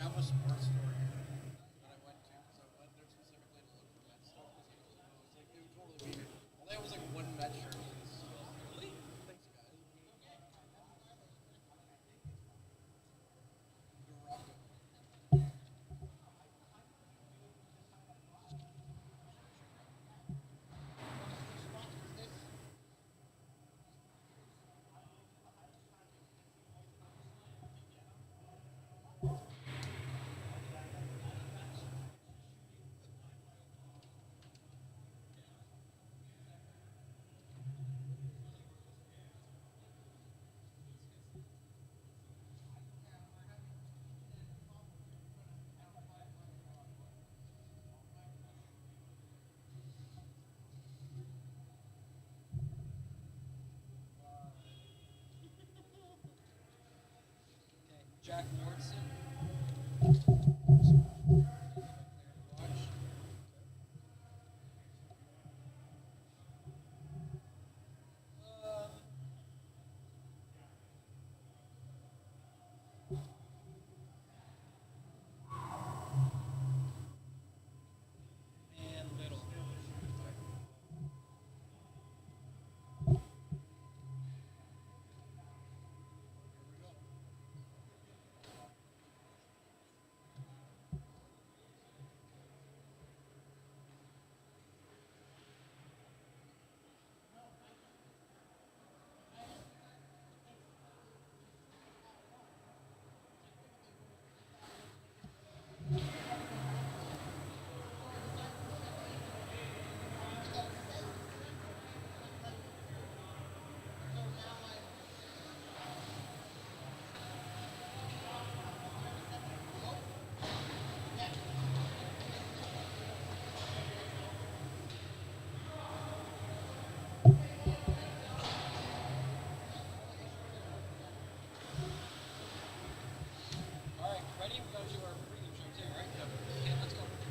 have a sports store that I went to because I went there specifically to look for Met stuff. It would totally be. Only I was like one Met shirt. Really? Thanks, guys. Jack Morrison. And Little.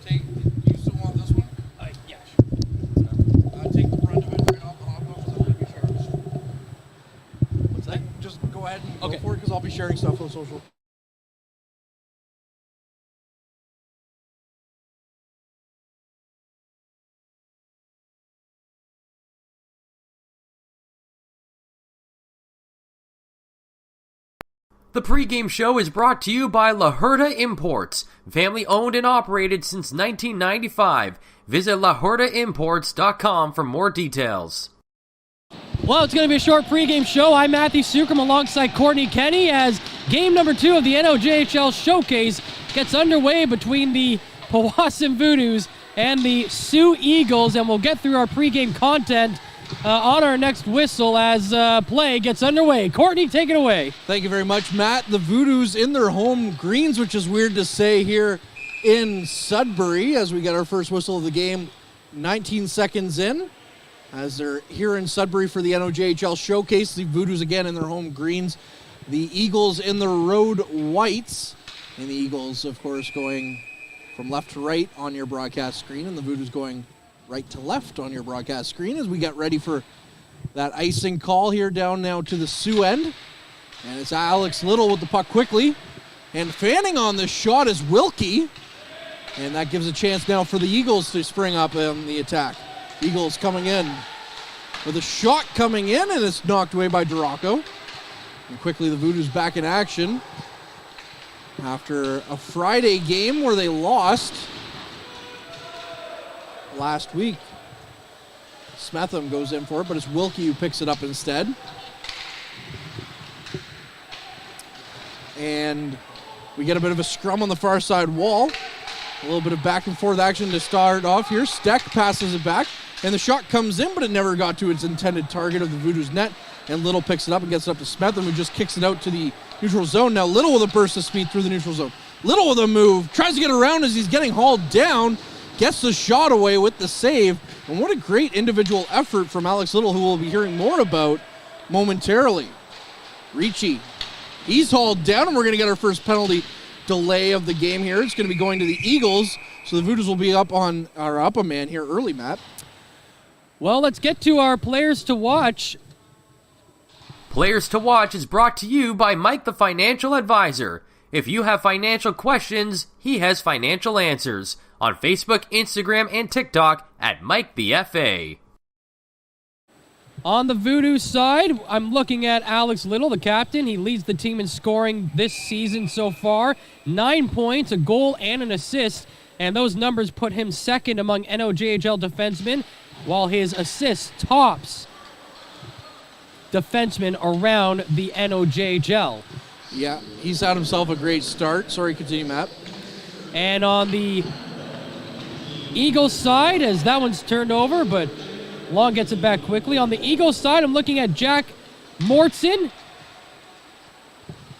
Take, you still want this one? Yeah, sure. Take the brunt of it right off the hot box because I'm going to be sharing stuff. What's that? Just go ahead and Okay. go for it because I'll be sharing stuff on social. The pregame show is brought to you by La Huerta Imports, family owned and operated since 1995. Visit LaHuertaImports.com for more details. Well, it's going to be a short pregame show. I'm Matthew Sucrum alongside Courtney Kenny as game number 2 of the NOHJL Showcase gets underway between the Powassan Voodoos and the Sioux Eagles, and we'll get through our pregame content on our next whistle as play gets underway. Courtney, take it away. Thank you very much, Matt. The Voodoos in their home greens, which is weird to say here in Sudbury as we get our first whistle of the game 19 seconds in. As they're here in Sudbury for the NOJHL Showcase, the Voodoos again in their home greens. The Eagles in the road whites. And the Eagles, of course, going from left to right on your broadcast screen, and the Voodoos going right to left on your broadcast screen as we get ready for that icing call here down now to the Sioux end. And it's Alex Little with the puck quickly. And fanning on this shot is Wilkie. And that gives a chance now for the Eagles to spring up on the attack. Eagles coming in with a shot coming in, and it's knocked away by Duraco. And quickly the Voodoos back in action after a Friday game where they lost last week. Smetham goes in for it, but it's Wilkie who picks it up instead. And we get a bit of a scrum on the far side wall. A little bit of back and forth action to start off here. Steck passes it back, and the shot comes in, but it never got to its intended target of the Voodoos net. And Little picks it up and gets it up to Smetham, who just kicks it out to the neutral zone. Now Little with a burst of speed through the neutral zone. Little with a move, tries to get around as he's getting hauled down. Gets the shot away with the save. And what a great individual effort from Alex Little, who we'll be hearing more about momentarily. Ricci, he's hauled down, and we're going to get our first penalty delay of the game here. It's going to be going to the Eagles, so the Voodoos will be up a man here early, Matt. Well, let's get to our players to watch. Players to Watch is brought to you by Mike the Financial Advisor. If you have financial questions, he has financial answers on Facebook, Instagram, and TikTok at Mike the FA. On the Voodoos side, I'm looking at Alex Little, the captain. He leads the team in scoring this season so far. 9 points, a goal, and an assist. And those numbers put him second among NOJHL defensemen, while his assist tops defensemen around the NOJHL. Yeah, he's had himself a great start. Sorry, continue, Matt. And on the Eagles side, as that one's turned over, but Long gets it back quickly. On the Eagles side, I'm looking at Jack Mortson.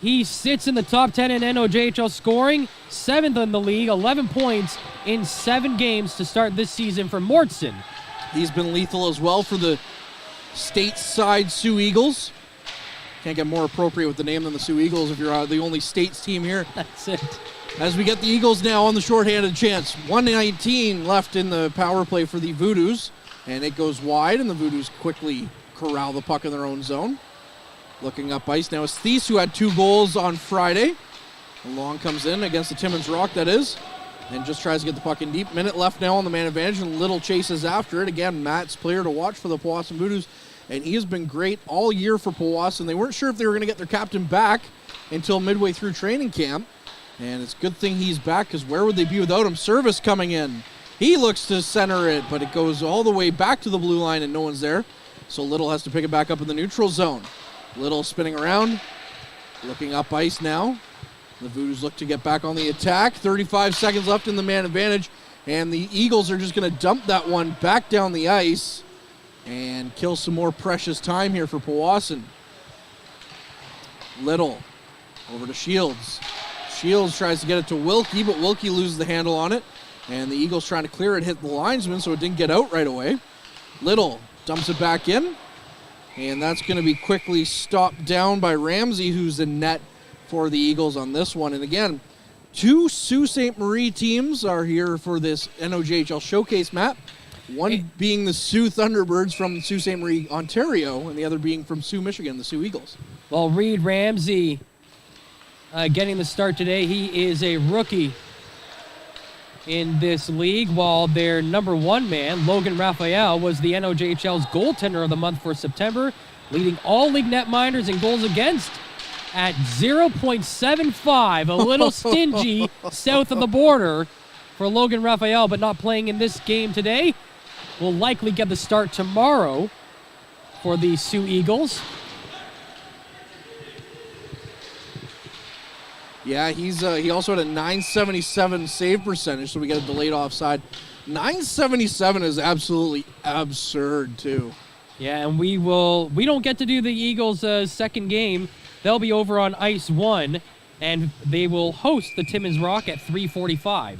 He sits in the top 10 in NOJHL scoring, 7th in the league, 11 points in 7 games to start this season for Mortson. He's been lethal as well for the stateside Sioux Eagles. Can't get more appropriate with the name than the Sioux Eagles if you're the only states team here. That's it. As we get the Eagles now on the shorthanded chance. 1:19 left in the power play for the Voodoos, and it goes wide, and the Voodoos quickly corral the puck in their own zone. Looking up ice now is Thies, who had 2 goals on Friday. Long comes in against the Timmins Rock, that is, and just tries to get the puck in deep. Minute left now on the man advantage, and Little chases after it. Again, Matt's player to watch for the Powassan Voodoos, and he has been great all year for Powassan. They weren't sure if they were going to get their captain back until midway through training camp, and it's a good thing he's back, because where would they be without him? Service coming in. He looks to center it, but it goes all the way back to the blue line, and no one's there, so Little has to pick it back up in the neutral zone. Little spinning around, looking up ice now. The Voodoos look to get back on the attack. 35 seconds left in the man advantage, and the Eagles are just going to dump that one back down the ice and kill some more precious time here for Powassan. Little over to Shields. Shields tries to get it to Wilkie, but Wilkie loses the handle on it, and the Eagles trying to clear it, hit the linesman, so it didn't get out right away. Little dumps it back in, and that's going to be quickly stopped down by Ramsey, who's in net for the Eagles on this one. And again, 2 Sault Ste. Marie teams are here for this NOJHL showcase, Matt. One being the Sioux Thunderbirds from Sault Ste. Marie, Ontario, and the other being from Sioux, Michigan, the Sioux Eagles. Well, Reed Ramsey getting the start today. He is a rookie in this league, while their number 1 man, Logan Raphael, was the NOJHL's goaltender of the month for September, leading all league netminders in goals against at 0.75, a little stingy south of the border for Logan Raphael, but not playing in this game today. Will likely get the start tomorrow for the Sioux Eagles. Yeah, he also had a .977 save percentage, so we get a delayed offside. .977 is absolutely absurd, too. Yeah, and we don't get to do the Eagles' second game. They'll be over on Ice 1, and they will host the Timmins Rock at 3:45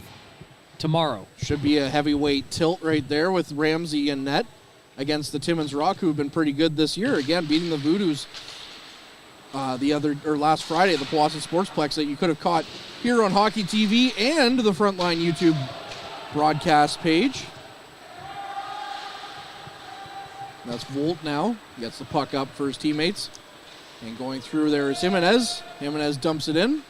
tomorrow. Should be a heavyweight tilt right there with Ramsey in net against the Timmins Rock, who have been pretty good this year. Again, beating the Voodoos last Friday at the Powassan Sportsplex, that you could have caught here on Hockey TV and the Frontline YouTube broadcast page. That's Volt now. Gets the puck up for his teammates. And going through there is Jimenez. Jimenez dumps it in.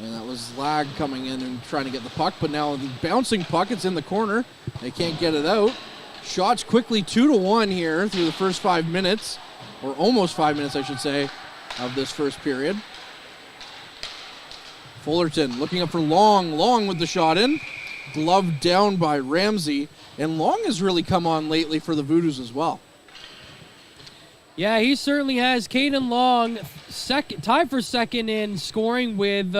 And that was Lag coming in and trying to get the puck, but now the bouncing puck, it's in the corner. They can't get it out. Shots quickly 2-1 here through the first 5 minutes, or almost 5 minutes, I should say, of this first period. Fullerton looking up for Long. Long with the shot in. Gloved down by Ramsey. And Long has really come on lately for the Voodoos as well. Yeah, he certainly has. Caden Long tied for second in scoring with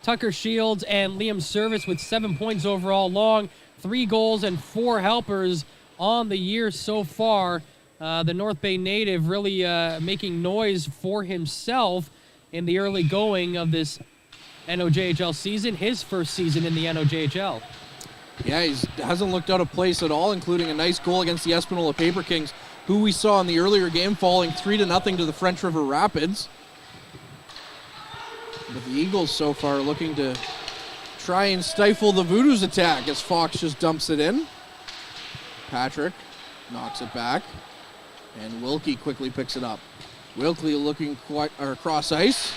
Tucker Shields and Liam Service with 7 points overall. Long, 3 goals and 4 helpers on the year so far. The North Bay native really making noise for himself in the early going of this NOJHL season, his first season in the NOJHL. Yeah, he hasn't looked out of place at all, including a nice goal against the Espanola Paper Kings, who we saw in the earlier game falling 3-0 to the French River Rapids. But the Eagles so far looking to try and stifle the Voodoos attack as Fox just dumps it in. Patrick knocks it back, and Wilkie quickly picks it up. Wilkie looking across ice.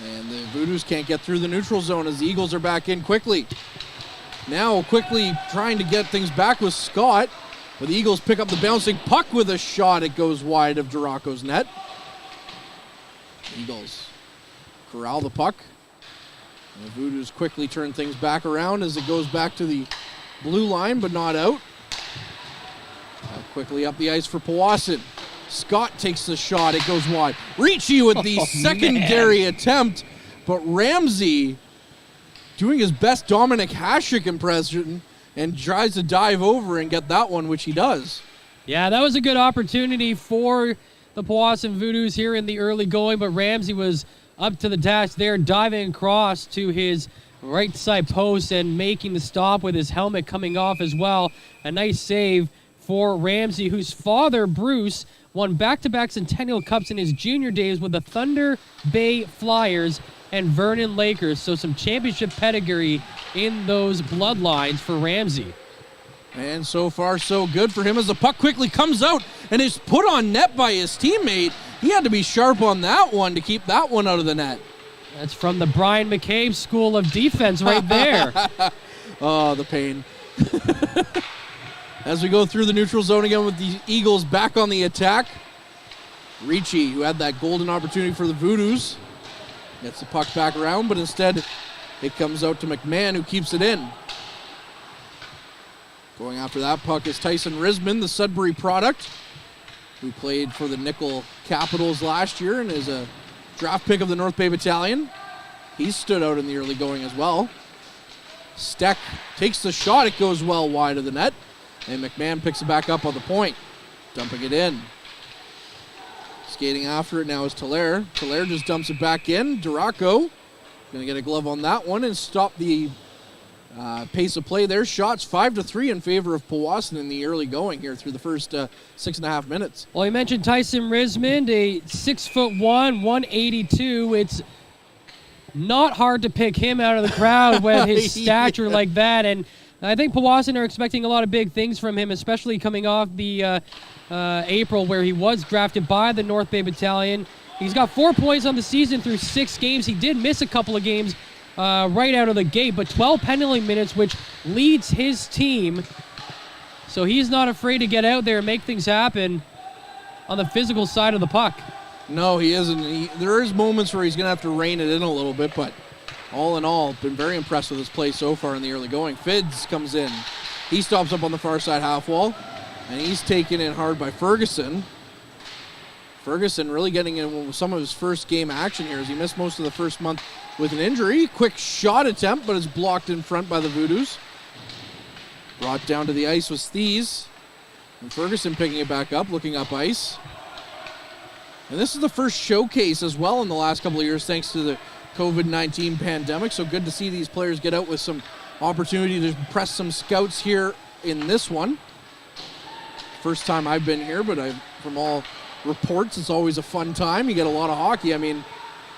And the Voodoos can't get through the neutral zone as the Eagles are back in quickly. Now quickly trying to get things back with Scott. But the Eagles pick up the bouncing puck with a shot. It goes wide of Duraco's net. Eagles corral the puck. And the Voodoos quickly turn things back around as it goes back to the blue line, but not out. Quickly up the ice for Powassan. Scott takes the shot. It goes wide. Ricci with the secondary attempt, but Ramsey doing his best Dominic Hasek impression and tries to dive over and get that one, which he does. Yeah, that was a good opportunity for the Powassan Voodoos here in the early going, but Ramsey was up to the task there, diving across to his right side post and making the stop with his helmet coming off as well. A nice save for Ramsey, whose father, Bruce, won back-to-back Centennial Cups in his junior days with the Thunder Bay Flyers and Vernon Lakers. So some championship pedigree in those bloodlines for Ramsey. And so far, so good for him as the puck quickly comes out and is put on net by his teammate. He had to be sharp on that one to keep that one out of the net. That's from the Brian McCabe School of Defense right there. Oh, the pain. As we go through the neutral zone again with the Eagles back on the attack. Ricci, who had that golden opportunity for the Voodoos, gets the puck back around, but instead it comes out to McMahon, who keeps it in. Going after that puck is Tyson Risman, the Sudbury product, who played for the Nickel Capitals last year and is a draft pick of the North Bay Battalion. He stood out in the early going as well. Steck takes the shot. It goes well wide of the net. And McMahon picks it back up on the point, dumping it in. Skating after it now is Taylor. Taylor just dumps it back in. Duraco going to get a glove on that one and stop the pace of play there. Shots 5-3 in favor of Powassan in the early going here through the first 6.5 minutes. Well, you mentioned Tyson Rismond, a 6'1", 182. It's not hard to pick him out of the crowd with his stature like that. And I think Powassan are expecting a lot of big things from him, especially coming off the April where he was drafted by the North Bay Battalion. He's got 4 points on the season through 6 games. He did miss a couple of games right out of the gate, but 12 penalty minutes, which leads his team. So he's not afraid to get out there and make things happen on the physical side of the puck. No, he isn't. There is moments where he's going to have to rein it in a little bit, but all in all, been very impressed with his play so far in the early going. Fids comes in. He stops up on the far side half wall, and he's taken in hard by Ferguson. Ferguson really getting in some of his first game action here as he missed most of the first month with an injury. Quick shot attempt, but it's blocked in front by the Voodoos. Brought down to the ice was Thies. And Ferguson picking it back up, looking up ice. And this is the first showcase as well in the last couple of years thanks to the COVID-19 pandemic, so good to see these players get out with some opportunity to press some scouts here in this one. First time I've been here, but from all reports, it's always a fun time. You get a lot of hockey. I mean,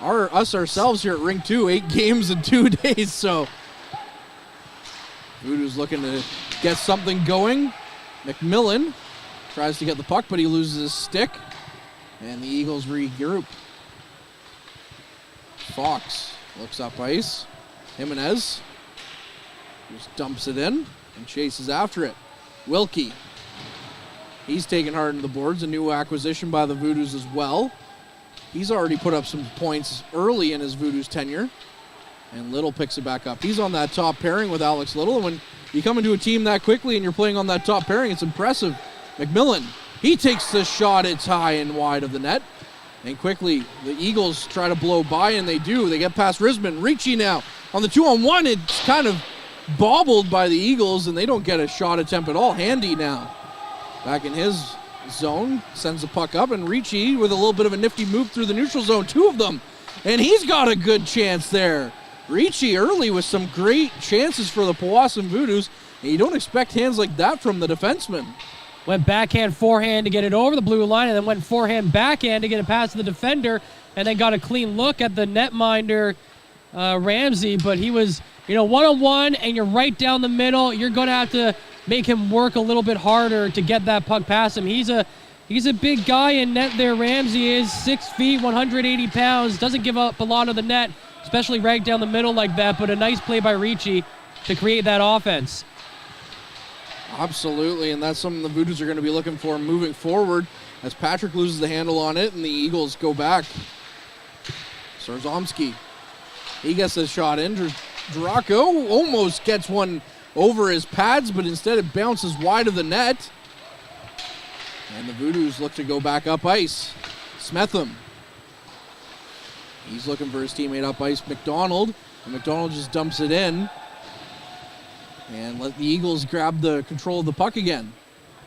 us ourselves here at Ring 2, 8 games in 2 days, so Voodoos looking to get something going. McMillan tries to get the puck, but he loses his stick, and the Eagles regroup. Fox looks up ice. Jimenez just dumps it in and chases after it. Wilkie. He's taken hard into the boards. A new acquisition by the Voodoos as well. He's already put up some points early in his Voodoos tenure. And Little picks it back up. He's on that top pairing with Alex Little. And when you come into a team that quickly and you're playing on that top pairing, it's impressive. McMillan, he takes the shot. It's high and wide of the net. And quickly, the Eagles try to blow by, and they do. They get past Risman. Ricci now on the 2-on-1. It's kind of bobbled by the Eagles, and they don't get a shot attempt at all. Handy now back in his zone. Sends the puck up, and Ricci with a little bit of a nifty move through the neutral zone. 2 of them. And he's got a good chance there. Ricci early with some great chances for the Powassan Voodoos. And you don't expect hands like that from the defenseman. Went backhand, forehand to get it over the blue line, and then went forehand, backhand to get it past the defender, and then got a clean look at the netminder, Ramsey. But he was, one-on-one, and you're right down the middle. You're going to have to make him work a little bit harder to get that puck past him. He's a He's a big guy in net there, Ramsey is. 6 feet, 180 pounds. Doesn't give up a lot of the net, especially right down the middle like that, but a nice play by Ricci to create that offense. Absolutely, and that's something the Voodoos are going to be looking for moving forward as Patrick loses the handle on it and the Eagles go back. Sarzomski, he gets a shot in. Draco almost gets one over his pads, but instead it bounces wide of the net. And the Voodoos look to go back up ice. Smetham, he's looking for his teammate up ice, McDonald, and McDonald just dumps it in. And let the Eagles grab the control of the puck again.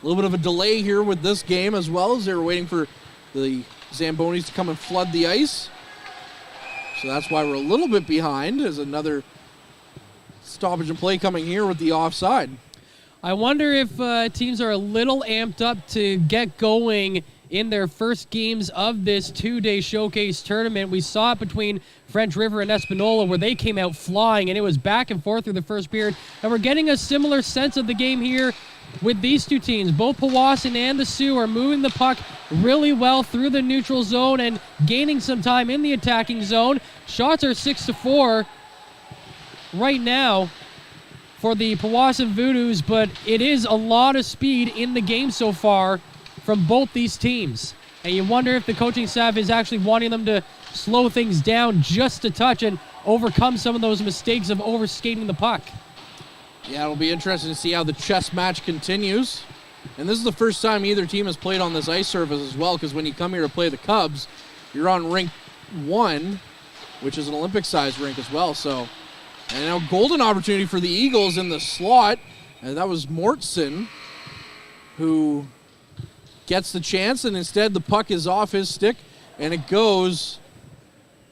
A little bit of a delay here with this game as well, as they were waiting for the Zambonis to come and flood the ice. So that's why we're a little bit behind, as another stoppage and play coming here with the offside. I wonder if teams are a little amped up to get going in their first games of this two-day showcase tournament. We saw it between French River and Espanola where they came out flying, and it was back and forth through the first period. And we're getting a similar sense of the game here with these two teams. Both Powassan and the Sioux are moving the puck really well through the neutral zone and gaining some time in the attacking zone. Shots are 6-4 right now for the Powassan Voodoos, but it is a lot of speed in the game so far from both these teams. And you wonder if the coaching staff is actually wanting them to slow things down just a touch and overcome some of those mistakes of overskating the puck. Yeah, it'll be interesting to see how the chess match continues. And this is the first time either team has played on this ice surface as well, because when you come here to play the Cubs, you're on rink 1, which is an Olympic-sized rink as well. So, and now golden opportunity for the Eagles in the slot, and that was Mortson who gets the chance, and instead the puck is off his stick, and it goes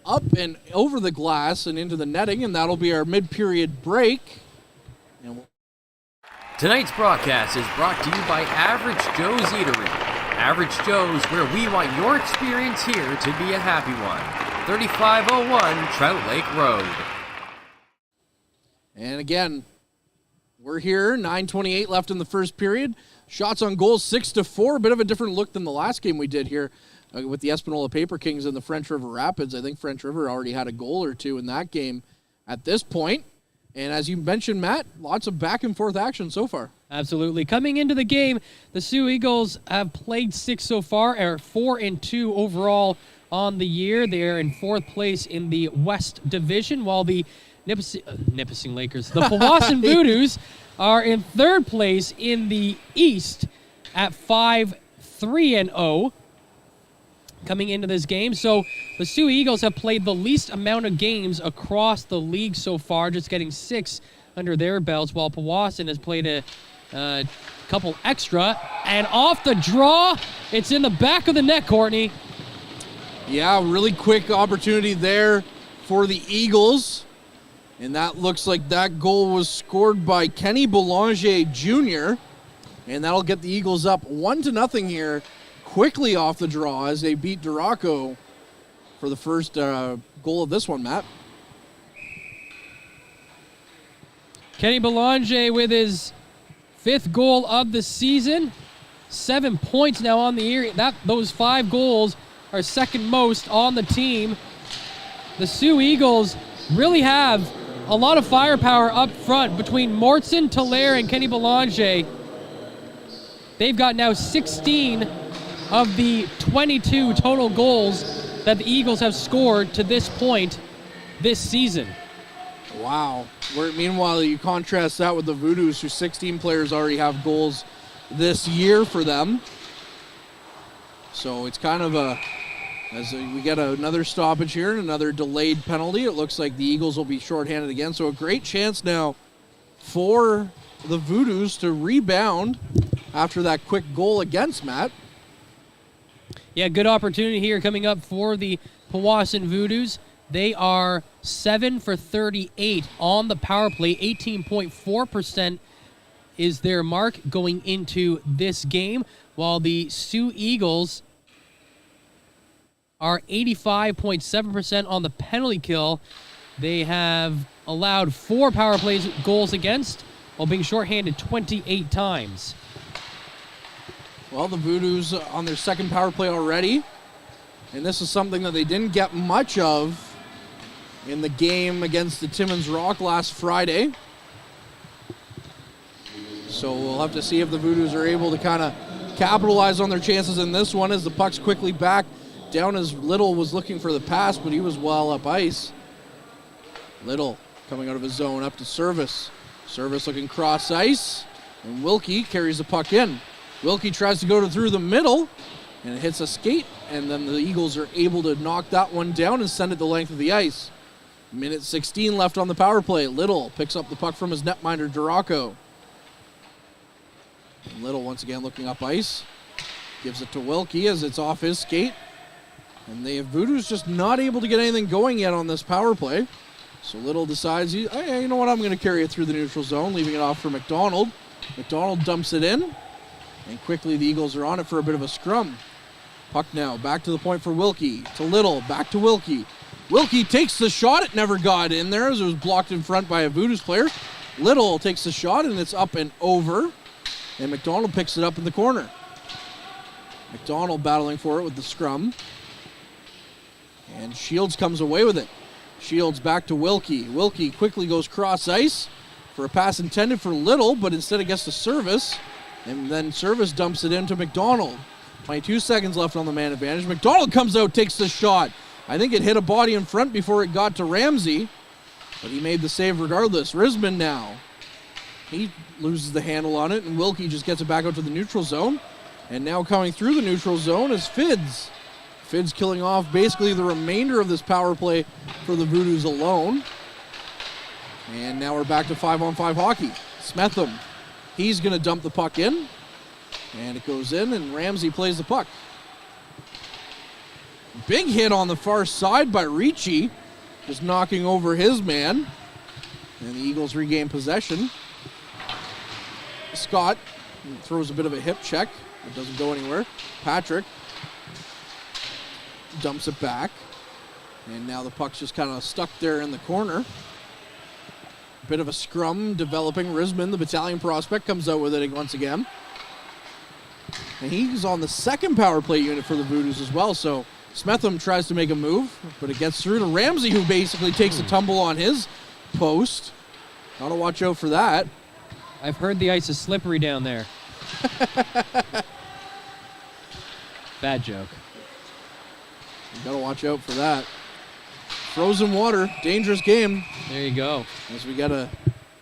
up and over the glass and into the netting, and that'll be our mid-period break. Tonight's broadcast is brought to you by Average Joe's Eatery. Average Joe's, where we want your experience here to be a happy one. 3501 Trout Lake Road. And again, we're here, 9:28 left in the first period. Shots on goal, 6-4. A bit of a different look than the last game we did here with the Espanola Paper Kings and the French River Rapids. I think French River already had a goal or two in that game at this point. And as you mentioned, Matt, lots of back-and-forth action so far. Absolutely. Coming into the game, the Sioux Eagles have played 6 so far, or 4-2 overall on the year. They are in 4th place in the West Division, while the Nipissing Lakers, the Powassan Voodoos, are in 3rd place in the East at 5-3-0 coming into this game. So the Sioux Eagles have played the least amount of games across the league so far, just getting 6 under their belts, while Powassan has played a couple extra. And off the draw, it's in the back of the net, Courtney. Yeah, really quick opportunity there for the Eagles. And that looks like that goal was scored by Kenny Belanger Jr. And that'll get the Eagles up 1-0 here, quickly off the draw as they beat Duraco for the first goal of this one, Matt. Kenny Belanger with his 5th goal of the season. 7 points now on the year. Those 5 goals are second most on the team. The Sioux Eagles really have a lot of firepower up front between Mortson, Talaire, and Kenny Belanger. They've got now 16 of the 22 total goals that the Eagles have scored to this point this season. Wow. Meanwhile, you contrast that with the Voodoos, whose 16 players already have goals this year for them. So it's kind of we get another stoppage here and another delayed penalty. It looks like the Eagles will be shorthanded again. So a great chance now for the Voodoos to rebound after that quick goal against, Matt. Yeah, good opportunity here coming up for the Powassan Voodoos. They are 7 for 38 on the power play. 18.4% is their mark going into this game, while the Sioux Eagles are 85.7% on the penalty kill. They have allowed 4 power plays goals against while being shorthanded 28 times. Well, the Voodoos on their second power play already. And this is something that they didn't get much of in the game against the Timmins Rock last Friday. So we'll have to see if the Voodoos are able to kind of capitalize on their chances in this one as the puck's quickly back down as Little was looking for the pass, but he was well up ice. Little coming out of his zone up to Service. Service looking cross ice, and Wilkie carries the puck in. Wilkie tries to go through the middle, and it hits a skate, and then the Eagles are able to knock that one down and send it the length of the ice. Minute 16 left on the power play. Little picks up the puck from his netminder, Duraco. And Little once again looking up ice. Gives it to Wilkie as it's off his skate. And the Voodoos just not able to get anything going yet on this power play. So Little decides, hey, you know what, I'm going to carry it through the neutral zone, leaving it off for McDonald. McDonald dumps it in. And quickly the Eagles are on it for a bit of a scrum. Puck now back to the point for Wilkie. To Little, back to Wilkie. Wilkie takes the shot. It never got in there as it was blocked in front by a Voodoos player. Little takes the shot and it's up and over. And McDonald picks it up in the corner. McDonald battling for it with the scrum. And Shields comes away with it. Shields back to Wilkie. Wilkie quickly goes cross ice for a pass intended for Little, but instead it gets to Service. And then Service dumps it into McDonald. 22 seconds left on the man advantage. McDonald comes out, takes the shot. I think it hit a body in front before it got to Ramsey, but he made the save regardless. Risman now. He loses the handle on it, and Wilkie just gets it back out to the neutral zone. And now coming through the neutral zone is Fids. Fids killing off basically the remainder of this power play for the Voodoos alone. And now we're back to 5-on-5 hockey. Smetham, he's going to dump the puck in. And it goes in, and Ramsey plays the puck. Big hit on the far side by Ricci, just knocking over his man. And the Eagles regain possession. Scott throws a bit of a hip check. It doesn't go anywhere. Patrick dumps it back. And now the puck's just kind of stuck there in the corner. Bit of a scrum developing. Risman, the battalion prospect, comes out with it once again. And he's on the second power play unit for the Voodoos as well. So Smetham tries to make a move, but it gets through to Ramsey, who basically takes a tumble on his post. Gotta watch out for that. I've heard the ice is slippery down there. Bad joke. You gotta watch out for that. Frozen water, dangerous game. There you go. As we got a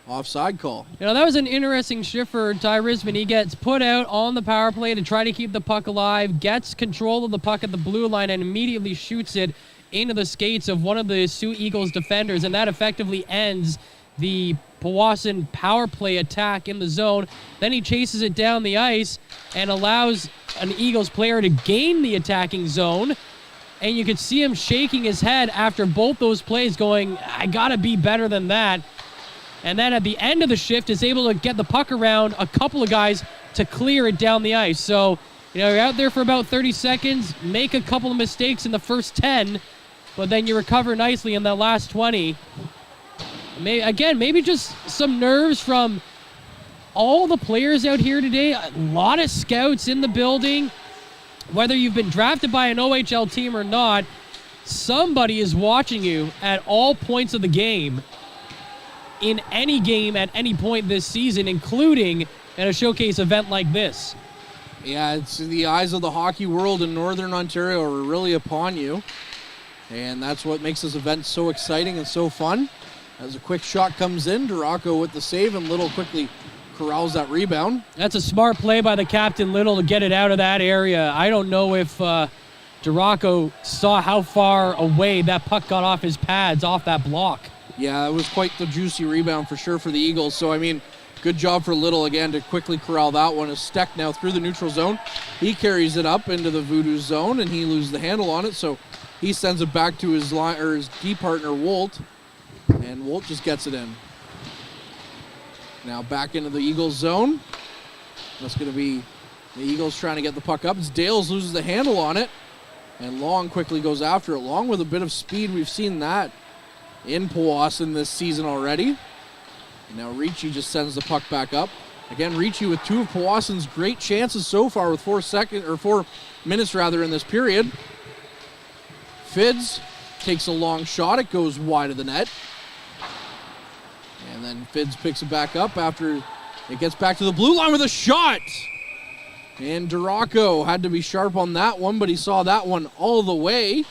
offside call. You know, that was an interesting shift for Ty Risman. He gets put out on the power play to try to keep the puck alive, gets control of the puck at the blue line, and immediately shoots it into the skates of one of the Sioux Eagles defenders, and that effectively ends the Powassan power play attack in the zone. Then he chases it down the ice and allows an Eagles player to gain the attacking zone. And you could see him shaking his head after both those plays going, I gotta be better than that. And then at the end of the shift is able to get the puck around a couple of guys to clear it down the ice. So, you know, you're out there for about 30 seconds, make a couple of mistakes in the first 10, but then you recover nicely in that last 20. Maybe just some nerves from all the players out here today. A lot of scouts in the building. Whether you've been drafted by an OHL team or not, somebody is watching you at all points of the game, in any game at any point this season, including at a showcase event like this. Yeah, it's the eyes of the hockey world in Northern Ontario are really upon you. And that's what makes this event so exciting and so fun. As a quick shot comes in, Duraco with the save, and Little quickly corrals that rebound. That's a smart play by the captain, Little, to get it out of that area. I don't know if Duraco saw how far away that puck got off his pads, off that block. Yeah, it was quite the juicy rebound for sure for the Eagles. So, I mean, good job for Little again to quickly corral that one. As Steck now through the neutral zone. He carries it up into the Voodoo zone, and he loses the handle on it. So he sends it back to his line, or his D partner, Wolt. And Wolt just gets it in. Now back into the Eagles zone. That's going to be the Eagles trying to get the puck up. It's Dales loses the handle on it. And Long quickly goes after it. Long with a bit of speed. We've seen that in Powassan this season already. And now Ricci just sends the puck back up. Again, Ricci with 2 of Powassan's great chances so far with 4 minutes in this period. Fids takes a long shot. It goes wide of the net. And then Fids picks it back up after it gets back to the blue line with a shot. And Duraco had to be sharp on that one, but he saw that one all the way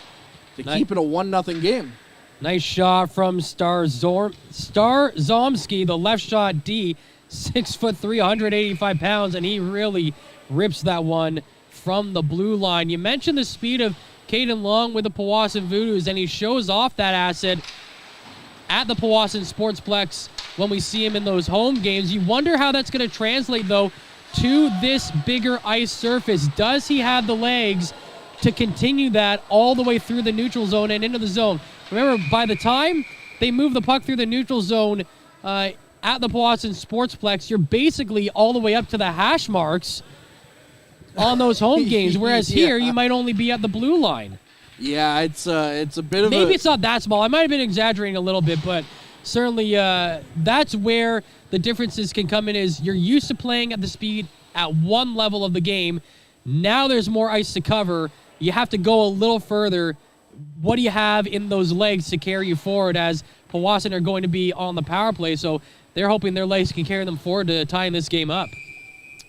to keep it a 1-0 game. Nice shot from Star Zomsky, the left shot D, 6'3", 185 pounds, and he really rips that one from the blue line. You mentioned the speed of Caden Long with the Powassan Voodoos, and he shows off that asset at the Powassan Sportsplex when we see him in those home games. You wonder how that's going to translate, though, to this bigger ice surface. Does he have the legs to continue that all the way through the neutral zone and into the zone? Remember, by the time they move the puck through the neutral zone at the Powassan Sportsplex, you're basically all the way up to the hash marks on those home games, whereas here you might only be at the blue line. Yeah, it's a bit of Maybe it's not that small. I might have been exaggerating a little bit, but certainly that's where the differences can come in, is you're used to playing at the speed at one level of the game. Now there's more ice to cover. You have to go a little further. What do you have in those legs to carry you forward, as Powassan are going to be on the power play, so they're hoping their legs can carry them forward to tying this game up.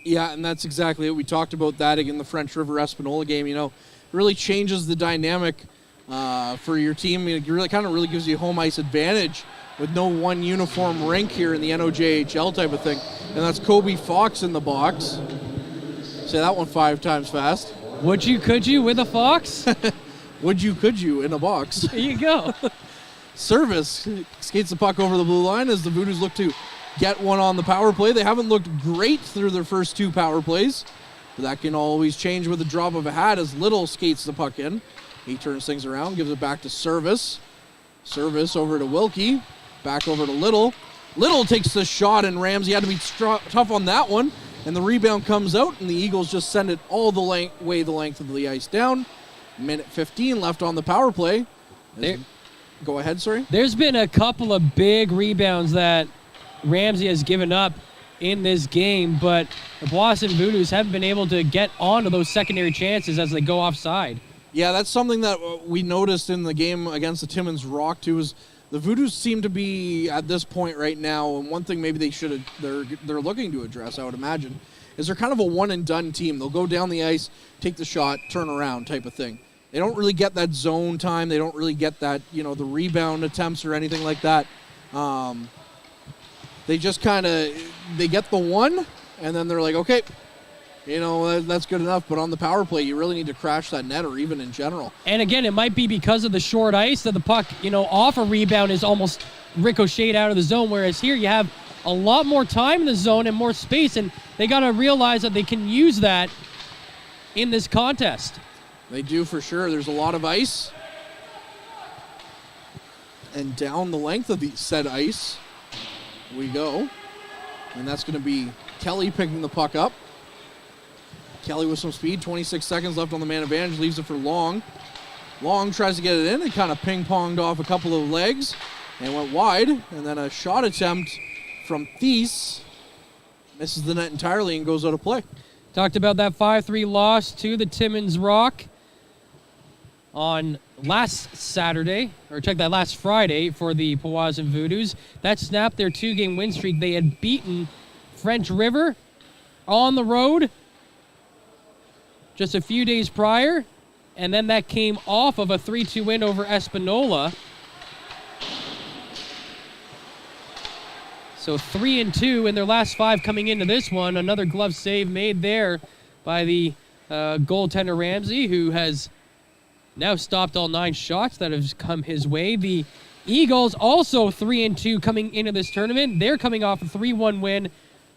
Yeah, and that's exactly it. We talked about that in the French River Espanola game. You know, it really changes the dynamic for your team. It really gives you home ice advantage with no one uniform rink here in the NOHJL type of thing. And that's Kobe Fox in the box. Say that one 5 times fast. Would you, could you with a Fox? Would you, could you in a box. There you go. Service skates the puck over the blue line as the Voodoos look to get one on the power play. They haven't looked great through their first 2 power plays, but that can always change with a drop of a hat as Little skates the puck in. He turns things around, gives it back to Service. Service over to Wilkie, back over to Little. Little takes the shot, and Ramsey had to be tough on that one, and the rebound comes out, and the Eagles just send it all the length of the ice down. Minute 15 left on the power play. Go ahead, sorry. There's been a couple of big rebounds that Ramsey has given up in this game, but the Powassan Voodoos haven't been able to get onto those secondary chances as they go offside. Yeah, that's something that we noticed in the game against the Timmins Rock, too, is the Voodoos seem to be at this point right now, and one thing maybe they're looking to address, I would imagine, is they're kind of a one-and-done team. They'll go down the ice, take the shot, turn around type of thing. They don't really get that zone time. They don't really get that, the rebound attempts or anything like that. They just they get the one, and then they're like, okay, that's good enough. But on the power play, you really need to crash that net, or even in general. And again, it might be because of the short ice that the puck, off a rebound is almost ricocheted out of the zone, whereas here you have a lot more time in the zone and more space, and they got to realize that they can use that in this contest. They do for sure. There's a lot of ice. And down the length of the said ice we go. And that's going to be Kelly picking the puck up. Kelly with some speed, 26 seconds left on the man advantage, leaves it for Long. Long tries to get it in and kind of ping-ponged off a couple of legs and went wide. And then a shot attempt from Thies misses the net entirely and goes out of play. Talked about that 5-3 loss to the Timmins Rock on last Friday for the Powassan Voodoos. That snapped their 2-game win streak. They had beaten French River on the road just a few days prior, and then that came off of a 3-2 win over Espanola. So 3-2 in their last 5 coming into this one. Another glove save made there by the goaltender Ramsey, who has now stopped all 9 shots that have come his way. The Eagles also 3-2 coming into this tournament. They're coming off a 3-1 win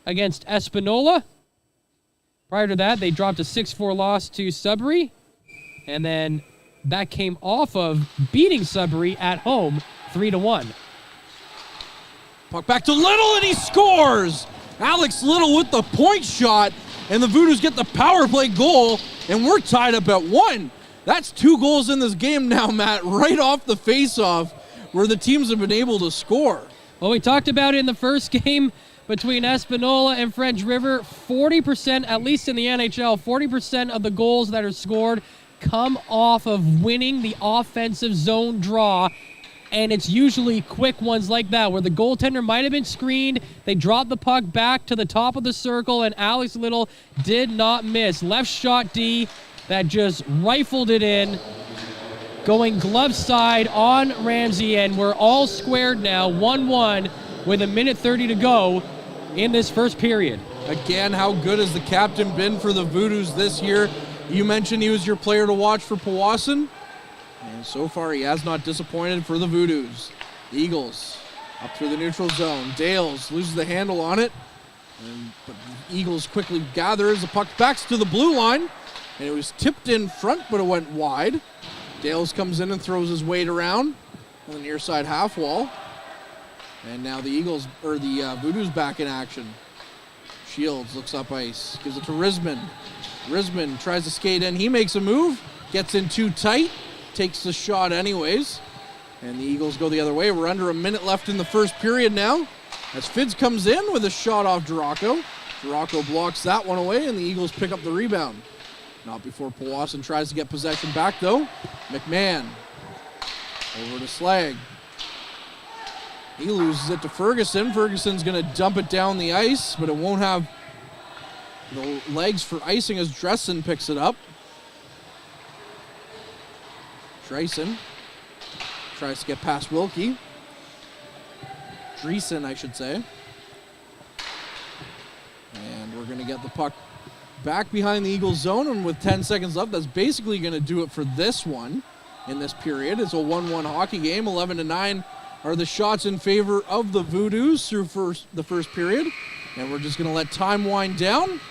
against Espanola. Prior to that, they dropped a 6-4 loss to Sudbury, and then that came off of beating Sudbury at home 3-1. Puck back to Little, and he scores! Alex Little with the point shot, and the Voodoos get the power play goal, and we're tied up at 1. That's 2 goals in this game now, Matt, right off the face-off, where the teams have been able to score. Well, we talked about it in the first game. between Espanola and French River. 40%, at least in the NHL, 40% of the goals that are scored come off of winning the offensive zone draw. And it's usually quick ones like that, where the goaltender might have been screened, they drop the puck back to the top of the circle, and Alex Little did not miss. Left shot D that just rifled it in, going glove side on Ramsey, and we're all squared now, 1-1, with 1:30 to go in this first period. Again, how good has the captain been for the Voodoos this year? You mentioned he was your player to watch for Powassan. And so far, he has not disappointed for the Voodoos. The Eagles up through the neutral zone. Dales loses the handle on it. But the Eagles quickly gather as the puck backs to the blue line. And it was tipped in front, but it went wide. Dales comes in and throws his weight around on the near side half wall. And now the Voodoos back in action. Shields looks up ice, gives it to Risman. Risman tries to skate in. He makes a move, gets in too tight. Takes the shot anyways, and the Eagles go the other way. We're under a minute left in the first period now, as Fids comes in with a shot off Duraco. Duraco blocks that one away, and the Eagles pick up the rebound. Not before Powassan tries to get possession back, though. McMahon over to Slag. He loses it to Ferguson. Ferguson's going to dump it down the ice, but it won't have the legs for icing as Dressen picks it up. Dreisen tries to get past Wilkie. Dreesen, I should say. And we're going to get the puck back behind the Eagles zone, and with 10 seconds left, that's basically going to do it for this one in this period. It's a 1-1 hockey game. 11-9 are the shots in favor of the Voodoos through the first period. And we're just going to let time wind down.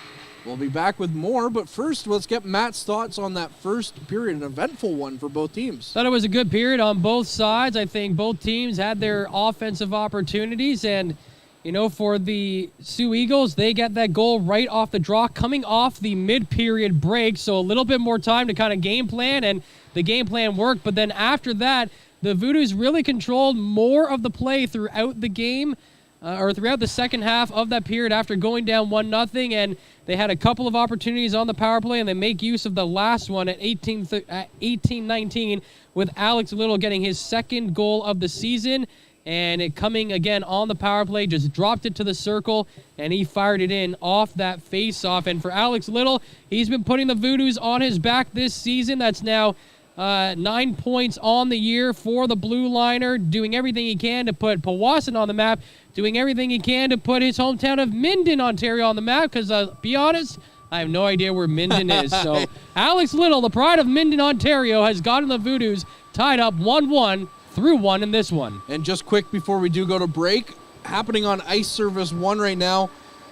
We'll be back with more, but first, let's get Matt's thoughts on that first period, an eventful one for both teams. Thought it was a good period on both sides. I think both teams had their offensive opportunities, and, you know, for the Sioux Eagles, they get that goal right off the draw, coming off the mid-period break, so a little bit more time to kind of game plan, and the game plan worked, but then after that, the Voodoos really controlled more of the play throughout the game, or throughout the second half of that period after going down 1-0, and they had a couple of opportunities on the power play, and they make use of the last one at 18-19 with Alex Little getting his second goal of the season, and it coming again on the power play, just dropped it to the circle, and he fired it in off that face-off. And for Alex Little, he's been putting the Voodoos on his back this season. That's now 9 points on the year for the blue liner, doing everything he can to put Powassan on the map, doing everything he can to put his hometown of Minden, Ontario on the map, because be honest, I have no idea where Minden is. So Alex Little, the pride of Minden, Ontario, has gotten the Voodoos tied up 1-1 through one in this one. And just quick before we do go to break, happening on Ice Service 1 right now.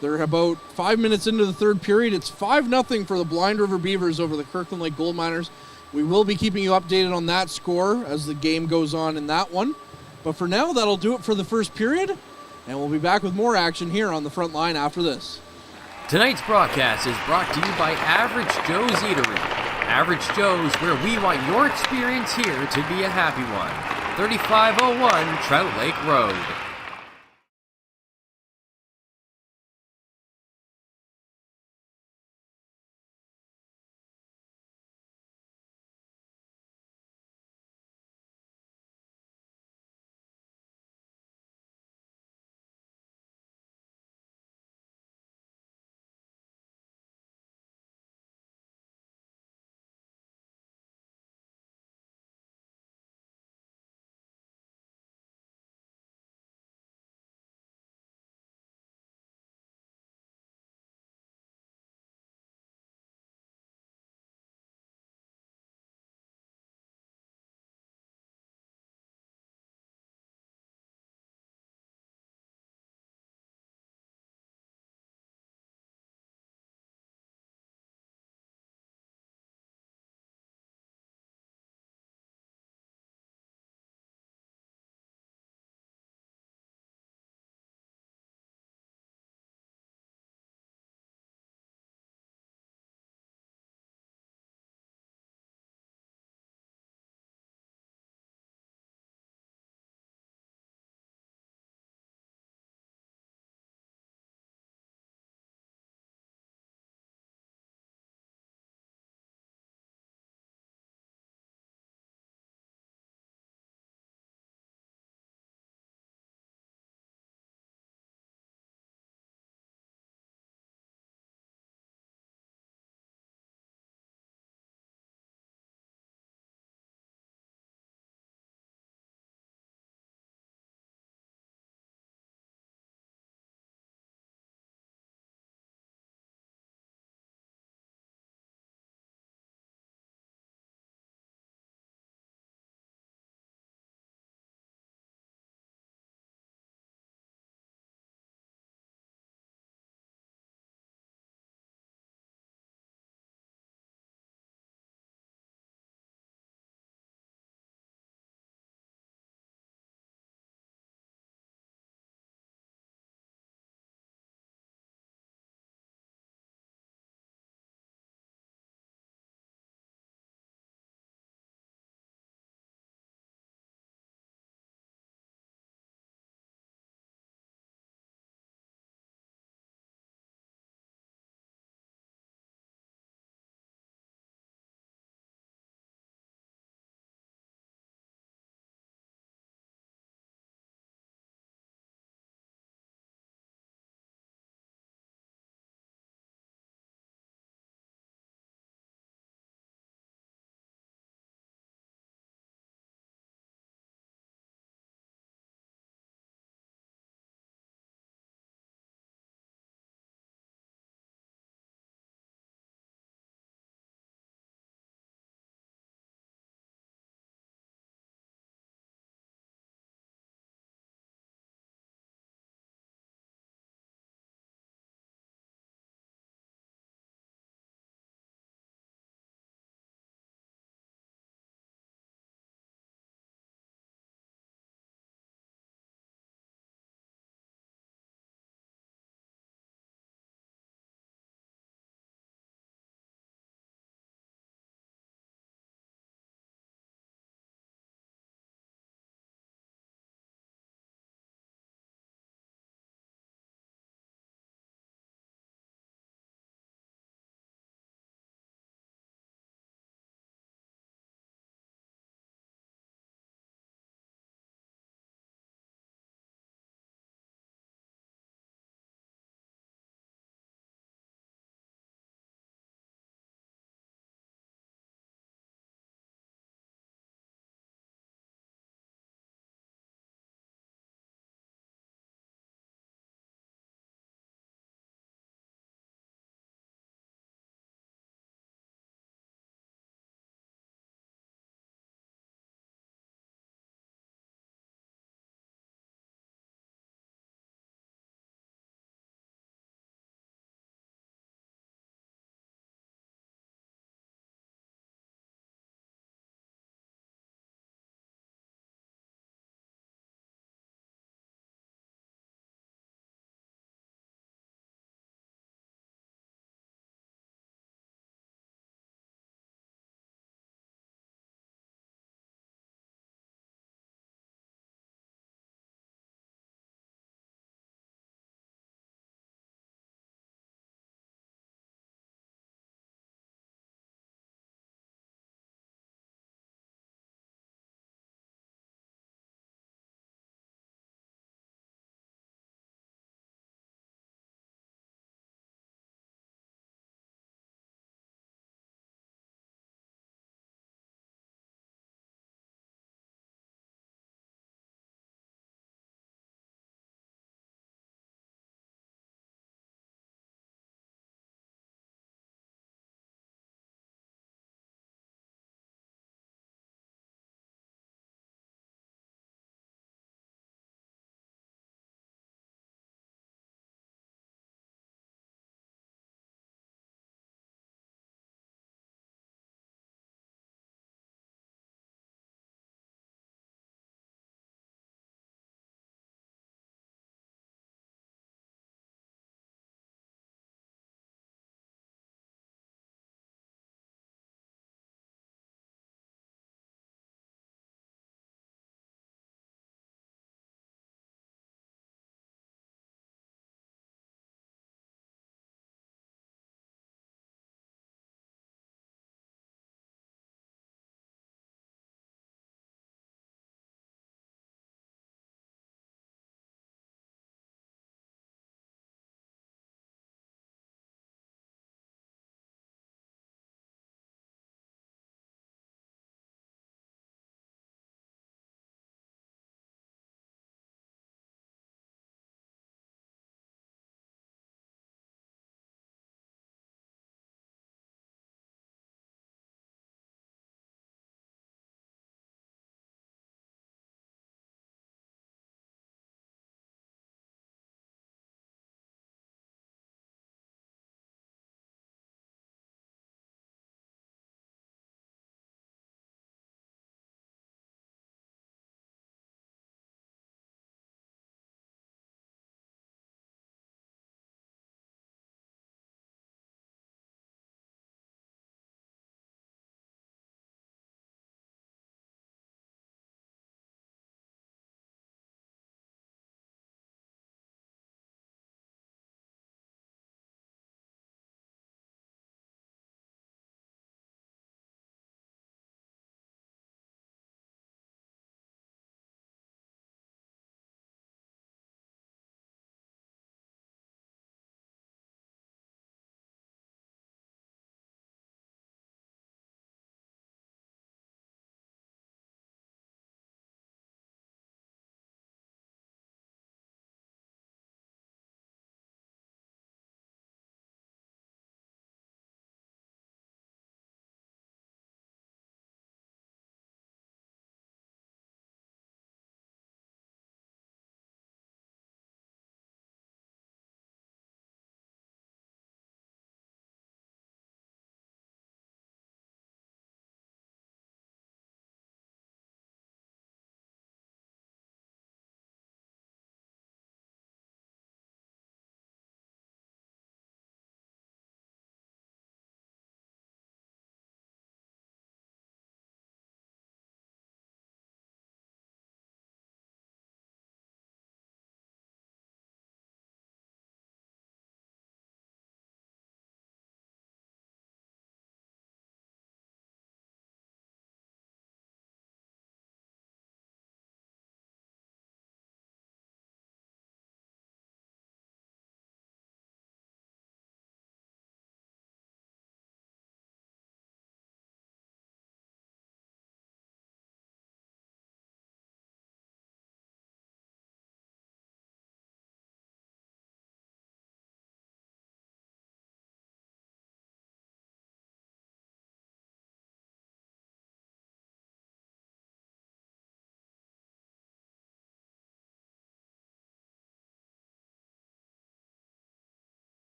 They're about 5 minutes into the third period. It's 5-0 for the Blind River Beavers over the Kirkland Lake Gold Miners. We will be keeping you updated on that score as the game goes on in that one. But for now, that'll do it for the first period. And we'll be back with more action here on the front line after this. Tonight's broadcast is brought to you by Average Joe's Eatery. Average Joe's, where we want your experience here to be a happy one. 3501 Trout Lake Road.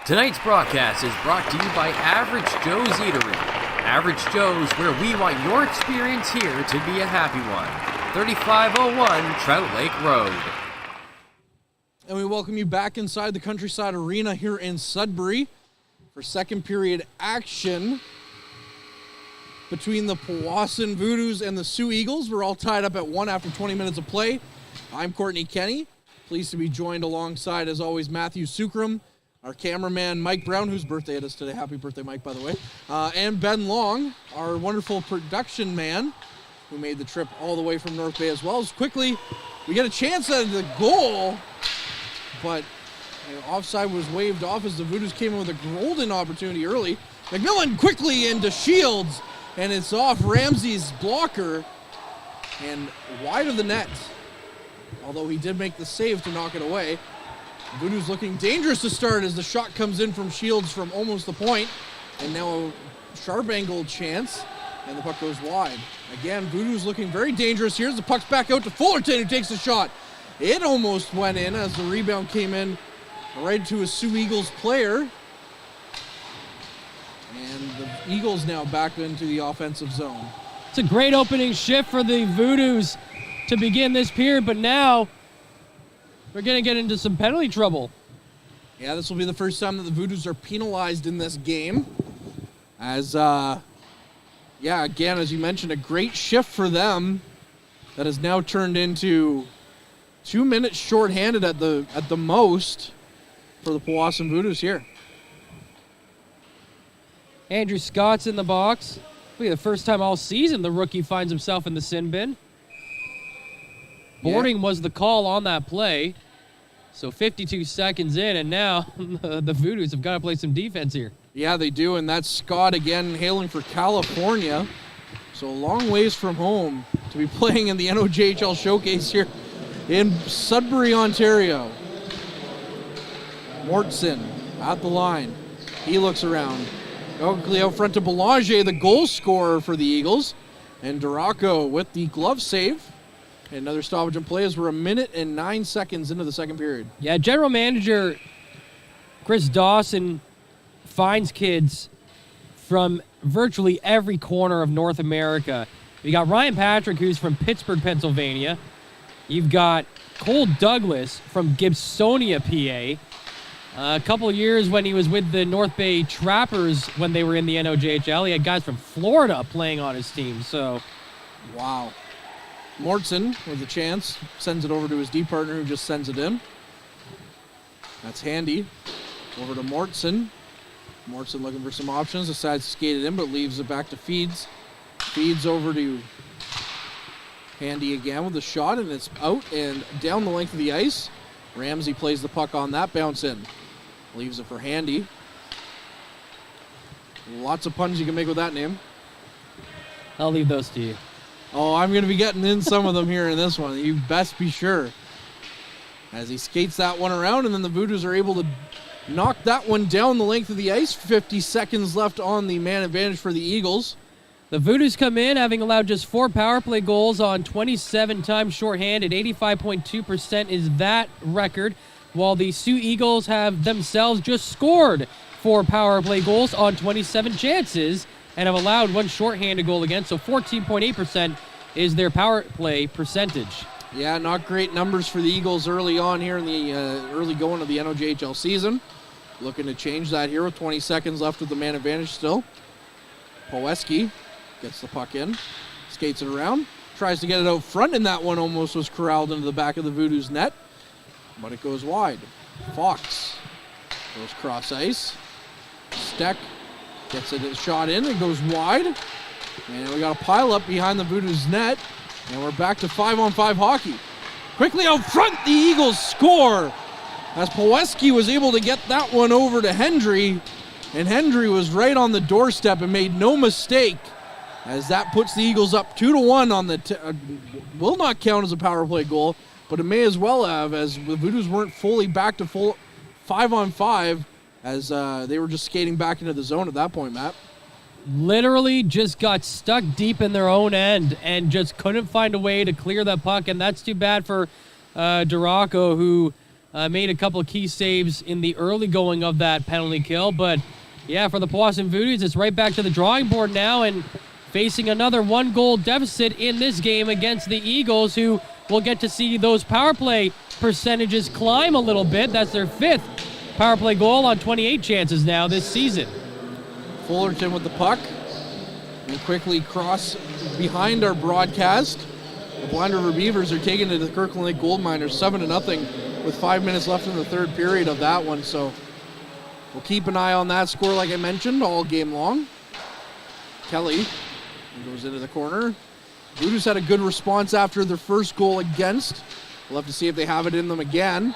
Tonight's broadcast is brought to you by Average Joe's Eatery. Average Joe's, where we want your experience here to be a happy one. 3501 Trout Lake Road. And we welcome you back inside the Countryside Arena here in Sudbury for second period action between the Powassan Voodoos and the Sioux Eagles. We're all tied up at 1 after 20 minutes of play. I'm Courtney Kenny. Pleased to be joined alongside, as always, Matthew Sukram, our cameraman Mike Brown, whose birthday it is today. Happy birthday, Mike, by the way. And Ben Long, our wonderful production man, who made the trip all the way from North Bay as well. As quickly, we get a chance at the goal, but offside was waved off as the Voodoos came in with a golden opportunity early. McMillan quickly into Shields, and it's off Ramsey's blocker and wide of the net. Although he did make the save to knock it away. Voodoos looking dangerous to start as the shot comes in from Shields from almost the point. And now a sharp angle chance, and the puck goes wide. Again, Voodoos looking very dangerous here as the puck's back out to Fullerton, who takes the shot. It almost went in as the rebound came in right to a Sioux Eagles player. And the Eagles now back into the offensive zone. It's a great opening shift for the Voodoos to begin this period, but now we're going to get into some penalty trouble. Yeah, this will be the first time that the Voodoos are penalized in this game. As, again, as you mentioned, a great shift for them that has now turned into 2 minutes shorthanded at the most for the Powassan Voodoos here. Andrew Scott's in the box. It'll be the first time all season the rookie finds himself in the sin bin. Boarding was the call on that play. So 52 seconds in, and now the Voodoos have got to play some defense here. Yeah, they do, and that's Scott again hailing for California. So a long ways from home to be playing in the NOHJL showcase here in Sudbury, Ontario. Mortson at the line. He looks around. Quickly out front to Belanger, the goal scorer for the Eagles. And Duraco with the glove save. And another stoppage in play as we're 1 minute and 9 seconds into the second period. Yeah, general manager Chris Dawson finds kids from virtually every corner of North America. You got Ryan Patrick, who's from Pittsburgh, Pennsylvania. You've got Cole Douglas from Gibsonia, PA. A couple of years when he was with the North Bay Trappers when they were in the NOHJL, he had guys from Florida playing on his team. So, wow. Mortson with a chance, sends it over to his D partner who just sends it in. That's handy. Over to Mortson. Mortson looking for some options, decides to skate it in, but leaves it back to Feeds. Feeds over to Handy again with a shot, and it's out and down the length of the ice. Ramsey plays the puck on that bounce in. Leaves it for Handy. Lots of puns you can make with that name. I'll leave those to you. Oh, I'm going to be getting in some of them here in this one. You best be sure. As he skates that one around, and then the Voodoos are able to knock that one down the length of the ice. 50 seconds left on the man advantage for the Eagles. The Voodoos come in having allowed just 4 power play goals on 27 times shorthanded. 85.2% is that record, while the Sioux Eagles have themselves just scored 4 power play goals on 27 chances and have allowed 1 shorthanded goal against, so 14.8% is their power play percentage. Yeah, not great numbers for the Eagles early on here in the early going of the NOHJL season. Looking to change that here with 20 seconds left with the man advantage still. Poweski gets the puck in, skates it around, tries to get it out front, and that one almost was corralled into the back of the Voodoos net, but it goes wide. Fox goes cross ice. Steck gets it shot in, it goes wide, and we got a pile up behind the Voodoos net, and we're back to 5-on-5 hockey. Quickly out front, the Eagles score as Poweski was able to get that one over to Hendry, and Hendry was right on the doorstep and made no mistake, as that puts the Eagles up 2-1 on the will not count as a power play goal, but it may as well have, as the Voodoos weren't fully back to full 5-on-5, as they were just skating back into the zone at that point, Matt. Literally just got stuck deep in their own end and just couldn't find a way to clear that puck, and that's too bad for Duraco, who made a couple of key saves in the early going of that penalty kill. But, yeah, for the Powassan Voodoos, it's right back to the drawing board now and facing another 1-goal deficit in this game against the Eagles, who will get to see those power play percentages climb a little bit. That's their 5th power play goal on 28 chances now this season. Fullerton with the puck. And quickly cross behind our broadcast. The Blind River Beavers are taking it to the Kirkland Lake Gold Miners 7-0 with 5 minutes left in the third period of that one. So we'll keep an eye on that score, like I mentioned, all game long. Kelly goes into the corner. Voodoos had a good response after their first goal against. We'll have to see if they have it in them again.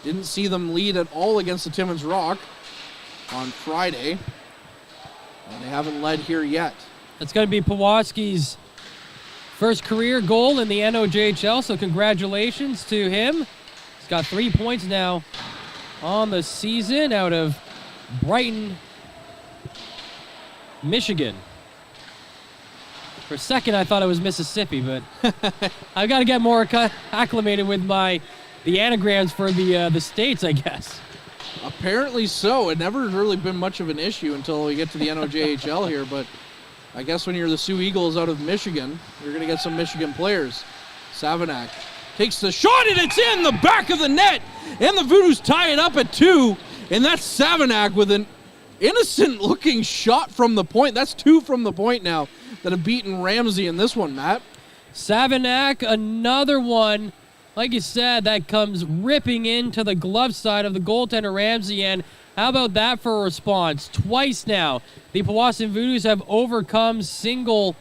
Didn't see them lead at all against the Timmins Rock on Friday. And they haven't led here yet. It's going to be Pawasky's first career goal in the NOHJL, so congratulations to him. He's got 3 points now on the season out of Brighton, Michigan. For a second, I thought it was Mississippi, but I've got to get more acclimated with the anagrams for the states, I guess. Apparently so. It never really been much of an issue until we get to the NOJHL here, but I guess when you're the Sioux Eagles out of Michigan, you're going to get some Michigan players. Savinac takes the shot, and it's in the back of the net, and the Voodoos tie it up at 2, and that's Savinac with an innocent-looking shot from the point. That's 2 from the point now that have beaten Ramsey in this one, Matt. Savinac, another one, like you said, that comes ripping into the glove side of the goaltender Ramsey, and how about that for a response? Twice now, the Powassan Voodoos have overcome single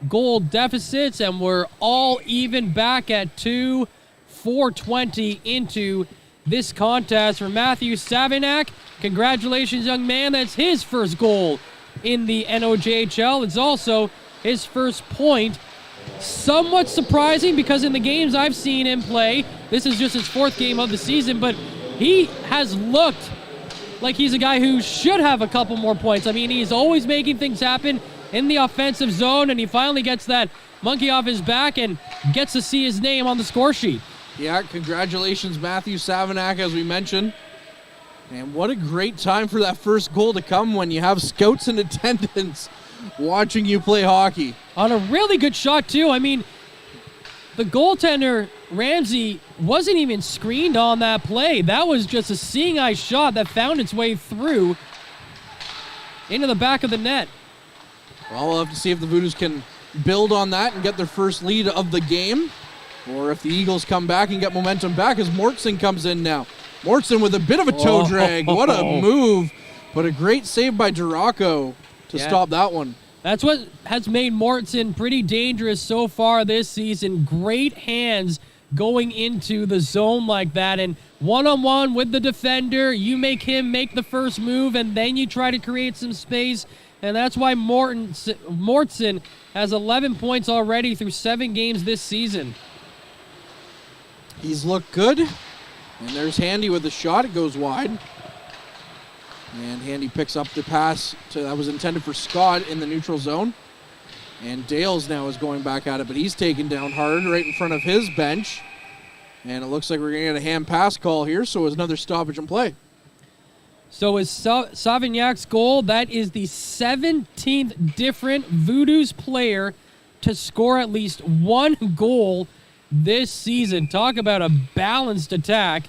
goal deficits, and we're all even back at 2, 4:20 into this contest for Matthew Savinac. Congratulations, young man. That's his first goal in the NOJHL. It's also his first point. Somewhat surprising because in the games I've seen him play, this is just his 4th game of the season, but he has looked like he's a guy who should have a couple more points. I mean, he's always making things happen in the offensive zone, and he finally gets that monkey off his back and gets to see his name on the score sheet. Yeah, congratulations, Matthew Savinac, as we mentioned. And what a great time for that first goal to come when you have scouts in attendance watching you play hockey. On a really good shot, too. I mean, the goaltender, Ramsey, wasn't even screened on that play. That was just a seeing eye shot that found its way through into the back of the net. Well, we'll have to see if the Voodoos can build on that and get their first lead of the game, or if the Eagles come back and get momentum back as Mortson comes in now. Mortson with a bit of a toe drag. What a move. But a great save by Duraco to stop that one. That's what has made Mortson pretty dangerous so far this season. Great hands going into the zone like that. And one-on-one with the defender, you make him make the first move, and then you try to create some space. And that's why Mortson has 11 points already through 7 games this season. He's looked good. And there's Handy with the shot. It goes wide. And Handy picks up the pass that was intended for Scott in the neutral zone. And Dales now is going back at it, but he's taken down hard right in front of his bench. And it looks like we're going to get a hand pass call here, so it's another stoppage and play. So is Savignac's goal, that is the 17th different Voodoos player to score at least 1 goal this season. Talk about a balanced attack.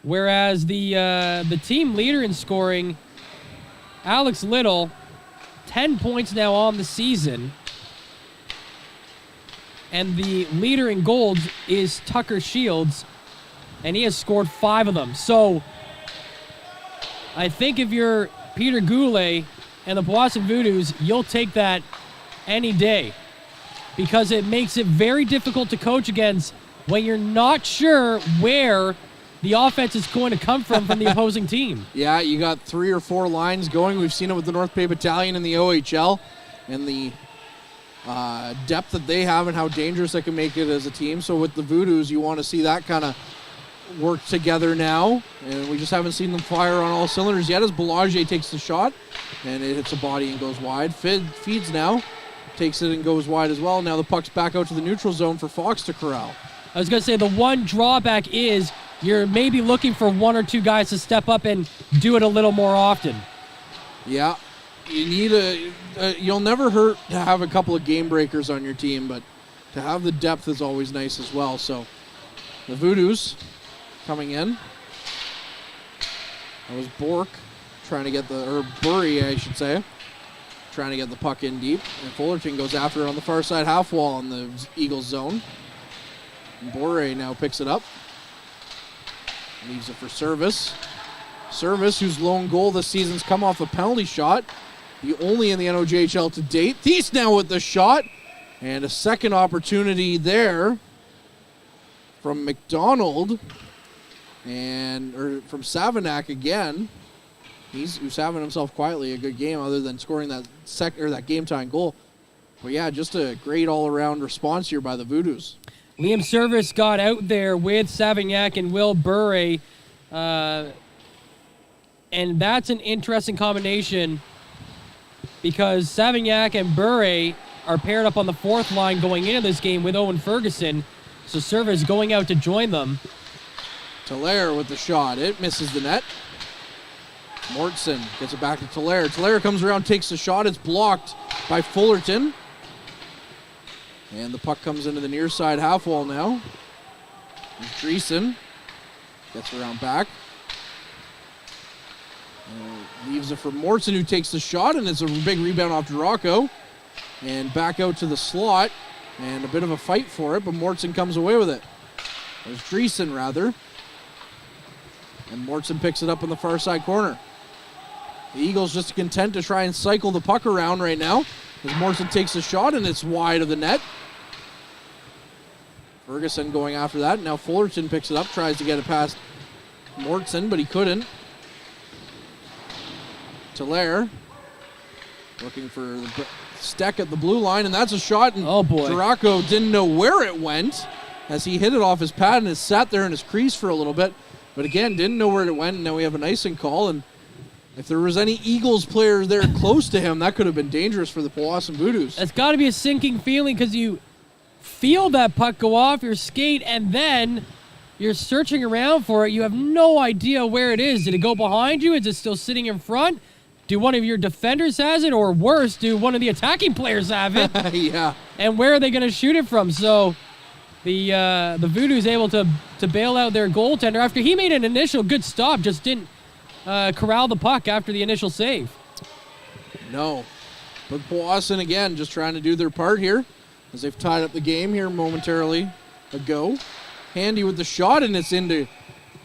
Whereas the team leader in scoring, Alex Little, 10 points now on the season. And the leader in goals is Tucker Shields, and he has scored 5 of them. So I think if you're Peter Goulet and the Powassan Voodoos, you'll take that any day, because it makes it very difficult to coach against when you're not sure where the offense is going to come from the opposing team. Yeah, you got 3 or 4 lines going. We've seen it with the North Bay Battalion in the OHL, and the depth that they have and how dangerous they can make it as a team. So with the Voodoos, you want to see that kind of work together now, and we just haven't seen them fire on all cylinders yet as Belanger takes the shot, and it hits a body and goes wide. Feeds now, takes it and goes wide as well. Now the puck's back out to the neutral zone for Fox to corral. I was going to say the one drawback is you're maybe looking for one or two guys to step up and do it a little more often. Yeah, you need you'll never hurt to have a couple of game breakers on your team, but to have the depth is always nice as well. So the Voodoos coming in. That was Bork trying to get or Burry, I should say, trying to get the puck in deep. And Fullerton goes after it on the far side half wall in the Eagles zone. And Borre now picks it up. Leaves it for Service. Service, whose lone goal this season's come off a penalty shot. The only in the NOJHL to date. Thies now with the shot. And a second opportunity there from McDonald. Or from Savanac again. Who's having himself quietly a good game other than scoring that game-tying goal. But yeah, just a great all-around response here by the Voodoos. Liam Service got out there with Savignac and Will Burre. And that's an interesting combination because Savignac and Burre are paired up on the fourth line going into this game with Owen Ferguson. So Service going out to join them. Tolaire with the shot. It misses the net. Mortson gets it back to Tolaire. Tolaire comes around, takes the shot. It's blocked by Fullerton. And the puck comes into the near side half wall now. Dreesen gets around back. Leaves it for Mortson, who takes the shot, and it's a big rebound off Duraco. And back out to the slot. And a bit of a fight for it, but Mortson comes away with it. There's Dreesen, rather. And Mortson picks it up in the far side corner. The Eagles just content to try and cycle the puck around right now as Mortson takes a shot and it's wide of the net. Ferguson going after that. Now Fullerton picks it up, tries to get it past Mortson, but he couldn't. Tolaire looking for the Steck at the blue line, and that's a shot. And oh boy. Duraco didn't know where it went as he hit it off his pad and it sat there in his crease for a little bit. But again, didn't know where it went, and now we have an icing call. And if there was any Eagles players there close to him, that could have been dangerous for the Powassan Voodoos. It's got to be a sinking feeling because you feel that puck go off your skate, and then you're searching around for it. You have no idea where it is. Did it go behind you? Is it still sitting in front? Do one of your defenders has it? Or worse, do one of the attacking players have it? Yeah. And where are they going to shoot it from? So the Voodoos able to bail out their goaltender after he made an initial good stop, just didn't corral the puck after the initial save. No. But Powassan again just trying to do their part here as they've tied up the game here momentarily ago. Handy with the shot, and it's into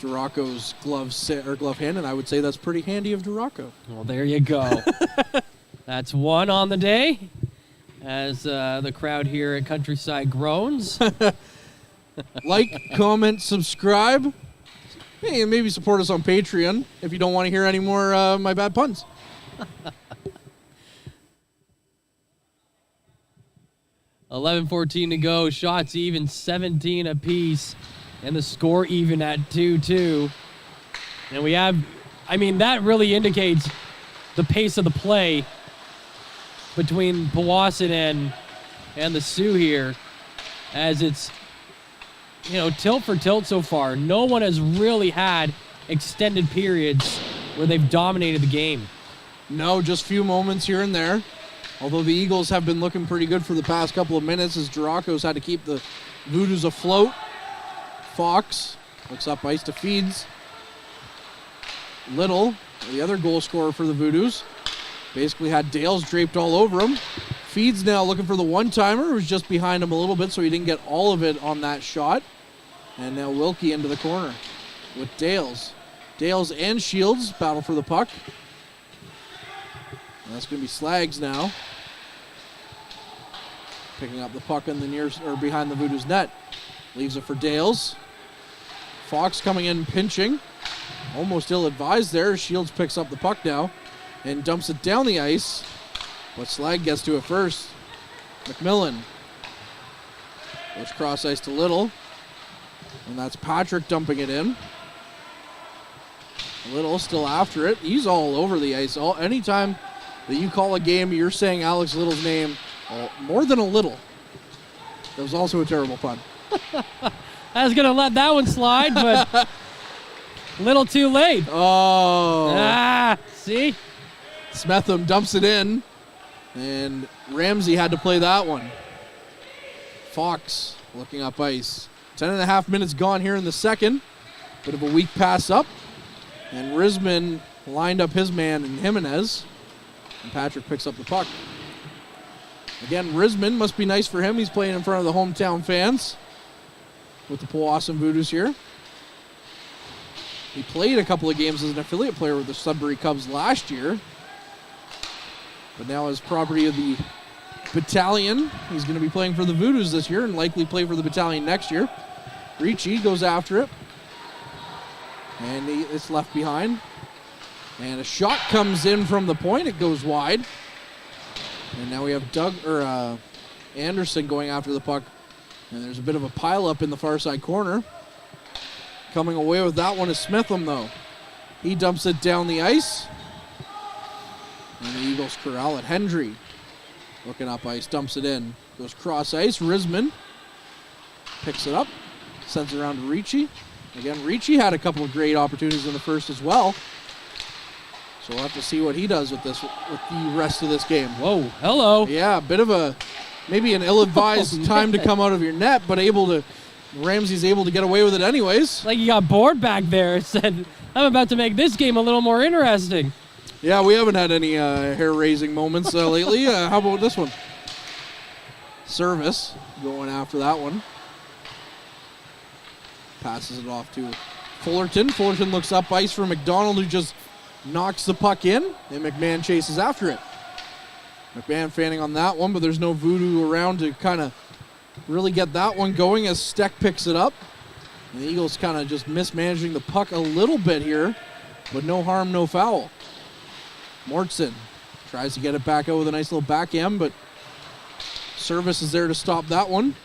Duraco's glove hand, and I would say that's pretty handy of Duraco. Well, there you go. That's one on the day as the crowd here at Countryside groans. Like, comment, subscribe. Hey, and maybe support us on Patreon if you don't want to hear any more my bad puns. $11:14 to go. Shots even, 17 apiece. And the score even at 2-2. And we have, that really indicates the pace of the play between Powassan and the Sioux here, as it's, tilt for tilt so far. No one has really had extended periods where they've dominated the game. No, just few moments here and there. Although the Eagles have been looking pretty good for the past couple of minutes as Duraco's had to keep the Voodoos afloat. Fox looks up ice to Feeds. Little, the other goal scorer for the Voodoos, basically had Dales draped all over him. Feeds now looking for the one-timer, who's just behind him a little bit, so he didn't get all of it on that shot. And now Wilkie into the corner with Dales. Dales and Shields battle for the puck. And that's going to be Slags now, picking up the puck in the behind the Voodoos net. Leaves it for Dales. Fox coming in pinching. Almost ill-advised there. Shields picks up the puck now and dumps it down the ice. But Slag gets to it first. McMillan goes cross ice to Little. And that's Patrick dumping it in. Little still after it. He's all over the ice. Anytime that you call a game, you're saying Alex Little's name more than a little. That was also a terrible pun. I was going to let that one slide, but a little too late. Oh. See? Smetham dumps it in, and Ramsey had to play that one. Fox looking up ice. 10.5 minutes gone here in the second. Bit of a weak pass up, and Risman lined up his man in Jimenez, and Patrick picks up the puck. Again, Risman must be nice for him. He's playing in front of the hometown fans with the Powassan Voodoos here. He played a couple of games as an affiliate player with the Sudbury Cubs last year, but now as property of the Battalion, he's going to be playing for the Voodoos this year and likely play for the Battalion next year. Ricci goes after it, and it's left behind. And a shot comes in from the point. It goes wide. And now we have Anderson going after the puck. And there's a bit of a pileup in the far side corner. Coming away with that one is Smitham, though. He dumps it down the ice. And the Eagles corral it. Hendry looking up ice, dumps it in. Goes cross ice. Risman picks it up. Sends it around to Ricci. Again, Ricci had a couple of great opportunities in the first as well. So we'll have to see what he does with the rest of this game. Whoa, hello. Yeah, a bit of maybe an ill-advised time to come out of your net, but Ramsey's able to get away with it anyways. Like you got bored back there. Said, I'm about to make this game a little more interesting. Yeah, we haven't had any hair-raising moments lately. How about this one? Service going after that one. Passes it off to Fullerton. Fullerton looks up ice for McDonald, who just knocks the puck in, and McMahon chases after it. McMahon fanning on that one, but there's no Voodoo around to kind of really get that one going as Steck picks it up. And the Eagles kind of just mismanaging the puck a little bit here, but no harm, no foul. Mortson tries to get it back out with a nice little backhand, but Service is there to stop that one.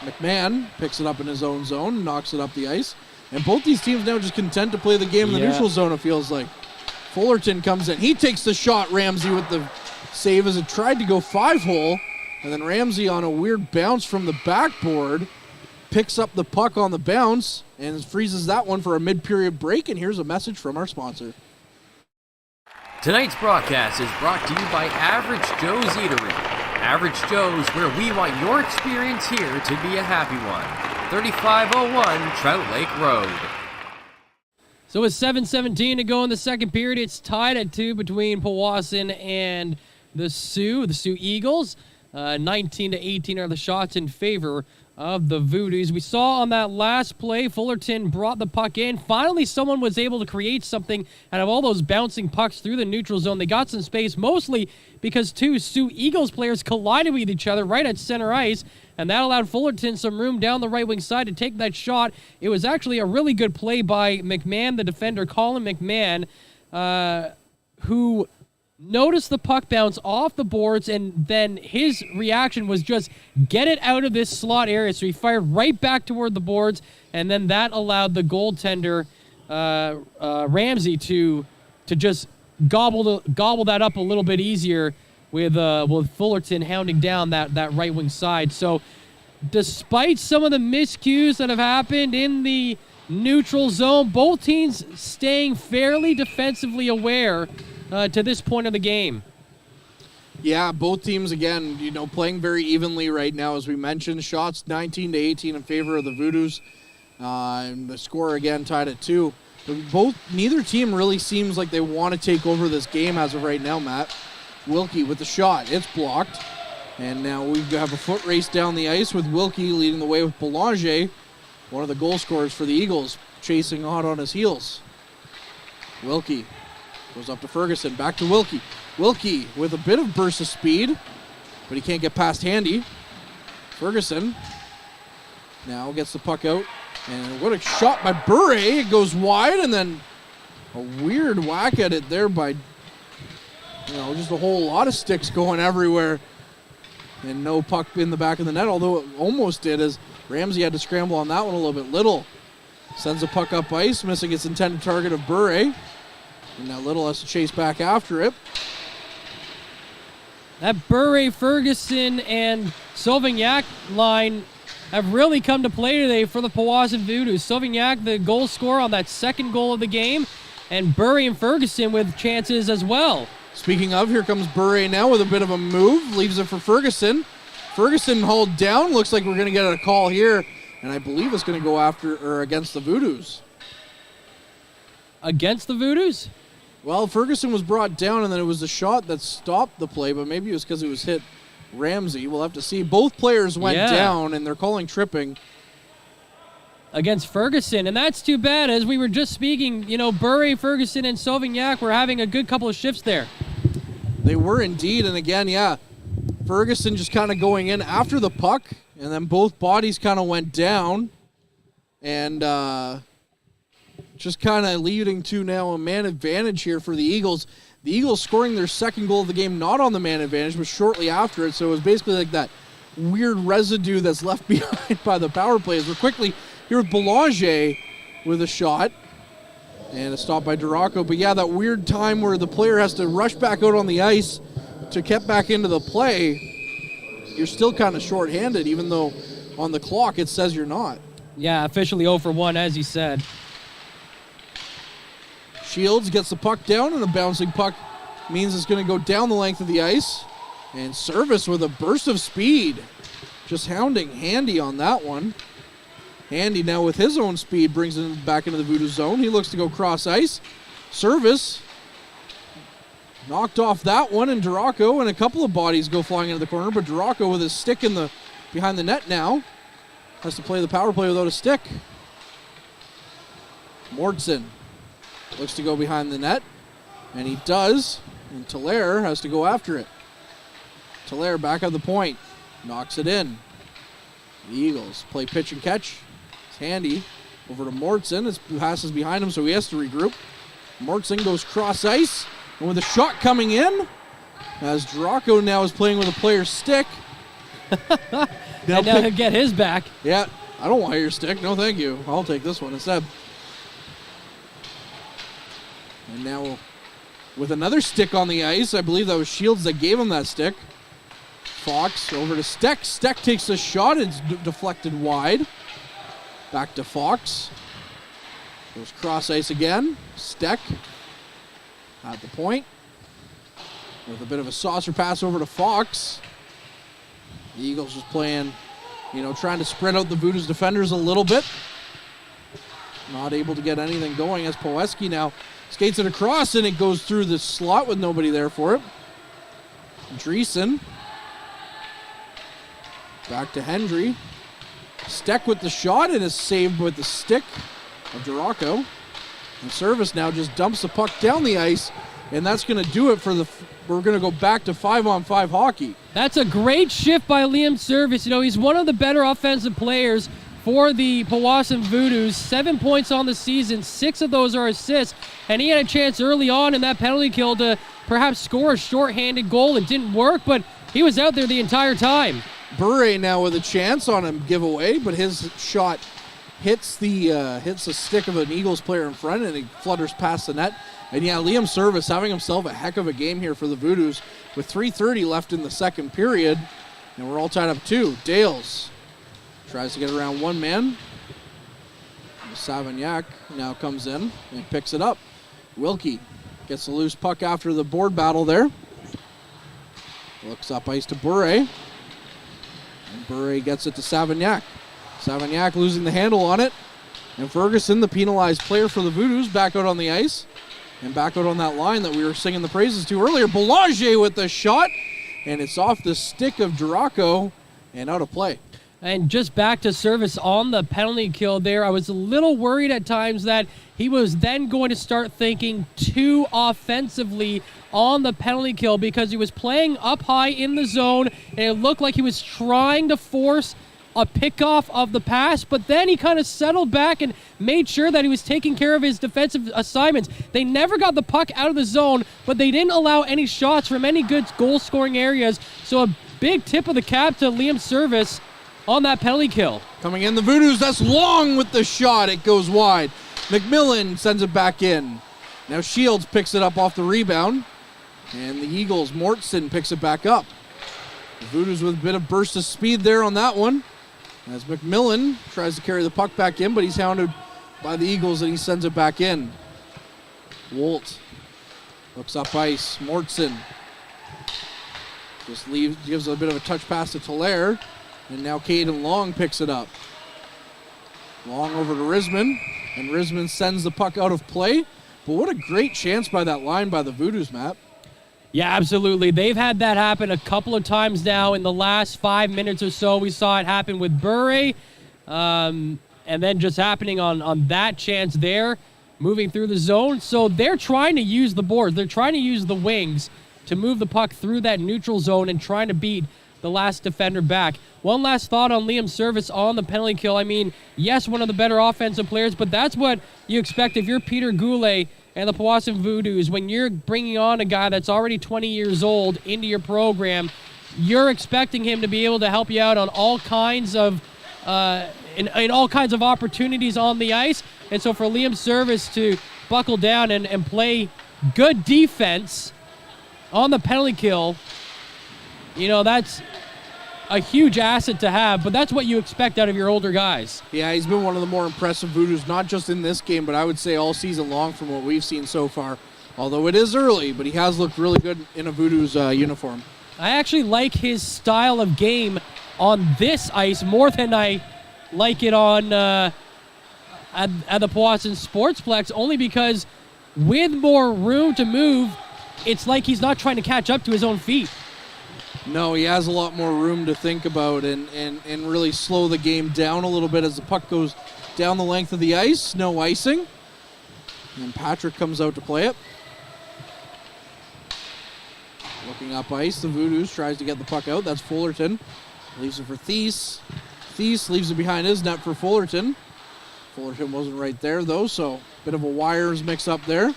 McMahon picks it up in his own zone, knocks it up the ice. And both these teams now just content to play the game in the neutral zone, it feels like. Fullerton comes in. He takes the shot, Ramsey, with the save as it tried to go 5-hole. And then Ramsey on a weird bounce from the backboard picks up the puck on the bounce and freezes that one for a mid-period break. And here's a message from our sponsor. Tonight's broadcast is brought to you by Average Joe's Eatery. Average Joe's, where we want your experience here to be a happy one. 3501 Trout Lake Road. So with 7:17 to go in the second period, it's tied at 2 between Powassan and the Sioux Eagles. 19-18 are the shots in favor of the Voodoos. We saw on that last play, Fullerton brought the puck in. Finally, someone was able to create something out of all those bouncing pucks through the neutral zone. They got some space, mostly because two Sioux Eagles players collided with each other right at center ice, and that allowed Fullerton some room down the right wing side to take that shot. It was actually a really good play by McMahon, the defender, Colin McMahon, who noticed the puck bounce off the boards, and then his reaction was just get it out of this slot area. So he fired right back toward the boards, and then that allowed the goaltender, Ramsey, to just gobble that up a little bit easier with Fullerton hounding down that right wing side. So despite some of the miscues that have happened in the neutral zone, both teams staying fairly defensively aware to this point of the game. Yeah, both teams, again, playing very evenly right now. As we mentioned, shots 19-18 in favor of the Voodoos. And the score, again, tied at 2. Neither team really seems like they want to take over this game as of right now, Matt. Wilkie with the shot. It's blocked. And now we have a foot race down the ice with Wilkie leading the way with Belanger, one of the goal scorers for the Eagles, chasing hot on his heels. Wilkie goes up to Ferguson, back to Wilkie. Wilkie with a bit of burst of speed, but he can't get past Handy. Ferguson now gets the puck out, and what a shot by Bure. It goes wide, and then a weird whack at it there by, just a whole lot of sticks going everywhere, and no puck in the back of the net, although it almost did, as Ramsey had to scramble on that one a little bit. Little sends the puck up ice, missing its intended target of Bure. And now Little has to chase back after it. That Bure, Ferguson, and Sauvignac line have really come to play today for the Powassan Voodoos. Sauvignac, the goal scorer on that second goal of the game, and Bure and Ferguson with chances as well. Speaking of, here comes Bure now with a bit of a move. Leaves it for Ferguson. Ferguson hauled down. Looks like we're going to get a call here, and I believe it's going to go after or against the Voodoos. Against the Voodoos? Well, Ferguson was brought down, and then it was a shot that stopped the play, but maybe it was because it was hit Ramsey. We'll have to see. Both players went down, and they're calling tripping. Against Ferguson, and that's too bad. As we were just speaking, Bure, Ferguson, and Sauvignac were having a good couple of shifts there. They were indeed, and again, Ferguson just kind of going in after the puck, and then both bodies kind of went down, and just kind of leading to now a man advantage here for the Eagles. The Eagles scoring their second goal of the game, not on the man advantage, but shortly after it, so it was basically like that weird residue that's left behind by the power plays. We're quickly here with Belanger with a shot, and a stop by Duraco. But that weird time where the player has to rush back out on the ice to get back into the play. You're still kind of shorthanded, even though on the clock it says you're not. Yeah, officially 0 for 1, as he said. Shields gets the puck down, and a bouncing puck means it's going to go down the length of the ice. And Service with a burst of speed. Just hounding Handy on that one. Handy now with his own speed brings it back into the Voodoo zone. He looks to go cross ice. Service knocked off that one, and Duraco and a couple of bodies go flying into the corner, but Duraco with his stick behind the net now has to play the power play without a stick. Mortson looks to go behind the net, and he does, and Thaler has to go after it. Thaler back at the point, knocks it in. The Eagles play pitch and catch. It's Handy over to Mortson. It passes behind him, so he has to regroup. Mortson goes cross ice, and with a shot coming in, as Duraco now is playing with a player's stick. And now he'll get his back. Yeah, I don't want your stick. No, thank you. I'll take this one instead. And now with another stick on the ice, I believe that was Shields that gave him that stick. Fox over to Steck. Steck takes a shot. It's deflected wide. Back to Fox. Goes cross ice again. Steck at the point. With a bit of a saucer pass over to Fox. The Eagles just playing, trying to spread out the Voodoos defenders a little bit. Not able to get anything going as Poweski now skates it across, and it goes through the slot with nobody there for it. Dreesen. Back to Hendry. Steck with the shot, and is saved with the stick of Duraco. And Service now just dumps the puck down the ice, and that's going to do it for we're going to go back to 5-on-5 hockey. That's a great shift by Liam Service. He's one of the better offensive players for the Powassan Voodoos. 7 points on the season, 6 of those are assists, and he had a chance early on in that penalty kill to perhaps score a shorthanded goal. It didn't work, but he was out there the entire time. Bure now with a chance on a giveaway, but his shot hits the stick of an Eagles player in front, and it flutters past the net. And Liam Service having himself a heck of a game here for the Voodoos with 3:30 left in the second period, and we're all tied up 2. Dales tries to get around one man. Savignac now comes in and picks it up. Wilkie gets the loose puck after the board battle there. Looks up ice to Bure. And Bure gets it to Savignac. Savignac losing the handle on it. And Ferguson, the penalized player for the Voodoos, back out on the ice. And back out on that line that we were singing the praises to earlier. Belanger with the shot. And it's off the stick of Duraco and out of play. And just back to Service on the penalty kill there. I was a little worried at times that he was then going to start thinking too offensively on the penalty kill because he was playing up high in the zone, and it looked like he was trying to force a pickoff of the pass, but then he kind of settled back and made sure that he was taking care of his defensive assignments. They never got the puck out of the zone, but they didn't allow any shots from any good goal-scoring areas. So a big tip of the cap to Liam Service on that penalty kill. Coming in the Voodoos, that's Long with the shot. It goes wide. McMillan sends it back in. Now Shields picks it up off the rebound. And the Eagles, Mortson picks it back up. The Voodoos with a bit of burst of speed there on that one. As McMillan tries to carry the puck back in, but he's hounded by the Eagles and he sends it back in. Wolt looks up ice. Mortson just gives a bit of a touch pass to Tolaire. And now Caden Long picks it up. Long over to Risman. And Risman sends the puck out of play. But what a great chance by that line by the Voodoos, Matt. Yeah, absolutely. They've had that happen a couple of times now in the last 5 minutes or so. We saw it happen with Bure, and then just happening on that chance there, moving through the zone. So they're trying to use the boards. They're trying to use the wings to move the puck through that neutral zone and trying to beat the last defender back. One last thought on Liam Service on the penalty kill. I mean, yes, one of the better offensive players, but that's what you expect if you're Peter Goulet and the Powassan Voodoos. When you're bringing on a guy that's already 20 years old into your program, you're expecting him to be able to help you out on all kinds of in all kinds of opportunities on the ice. And so for Liam Service to buckle down and play good defense on the penalty kill, you know, that's a huge asset to have, but that's what you expect out of your older guys. Yeah, he's been one of the more impressive Voodoos, not just in this game, but I would say all season long from what we've seen so far. Although it is early, but he has looked really good in a Voodoos uniform. I actually like his style of game on this ice more than I like it on at the Powassan Sportsplex, only because with more room to move, it's like he's not trying to catch up to his own feet. No, he has a lot more room to think about and really slow the game down a little bit as the puck goes down the length of the ice. No icing. And Patrick comes out to play it. Looking up ice, the Voodoos tries to get the puck out. That's Fullerton. Leaves it for Thies. Thies leaves it behind his net for Fullerton. Fullerton wasn't right there, though, so a bit of a wires mix up there.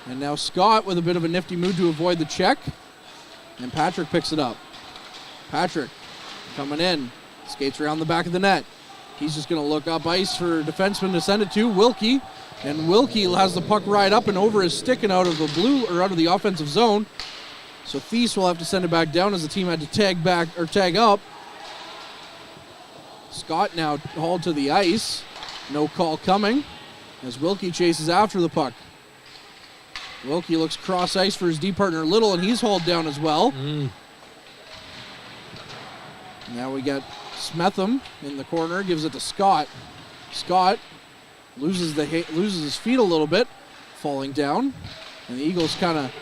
And now Scott with a bit of a nifty move to avoid the check. And Patrick picks it up. Patrick coming in. Skates around the back of the net. He's just going to look up ice for a defenseman to send it to Wilkie. And Wilkie has the puck right up and over his stick and out of the blue or out of the offensive zone. So Thies will have to send it back down as the team had to tag up. Scott now hauled to the ice. No call coming as Wilkie chases after the puck. Wilkie looks cross ice for his D partner Little, and he's hauled down as well. Now we got Smetham in the corner, gives it to Scott. Scott loses his feet a little bit, falling down, and the Eagles kind of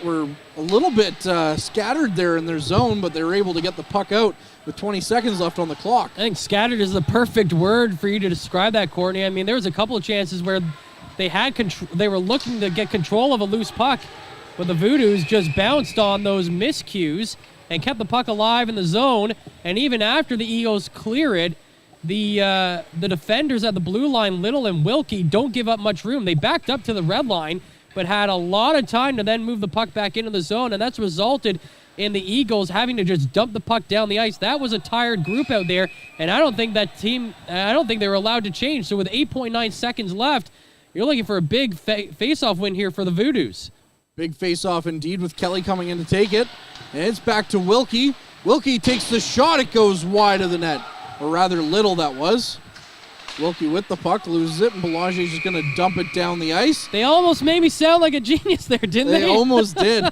were a little bit scattered there in their zone, but they were able to get the puck out with 20 seconds left on the clock. I think scattered is the perfect word for you to describe that, Courtney. I mean, there was a couple of chances where they were looking to get control of a loose puck, but the Voodoos just bounced on those miscues and kept the puck alive in the zone. And even after the Eagles clear it, the defenders at the blue line, Little and Wilkie, don't give up much room. They backed up to the red line, but had a lot of time to then move the puck back into the zone, and that's resulted in the Eagles having to just dump the puck down the ice. That was a tired group out there, and I don't think they were allowed to change. So with 8.9 seconds left, you're looking for a big face-off win here for the Voodoos. Big face-off indeed with Kelly coming in to take it. And it's back to Wilkie. Wilkie takes the shot. It goes wide of the net. Or rather, Little that was. Wilkie with the puck, loses it, and Belanger's just going to dump it down the ice. They almost made me sound like a genius there, didn't they? They almost did.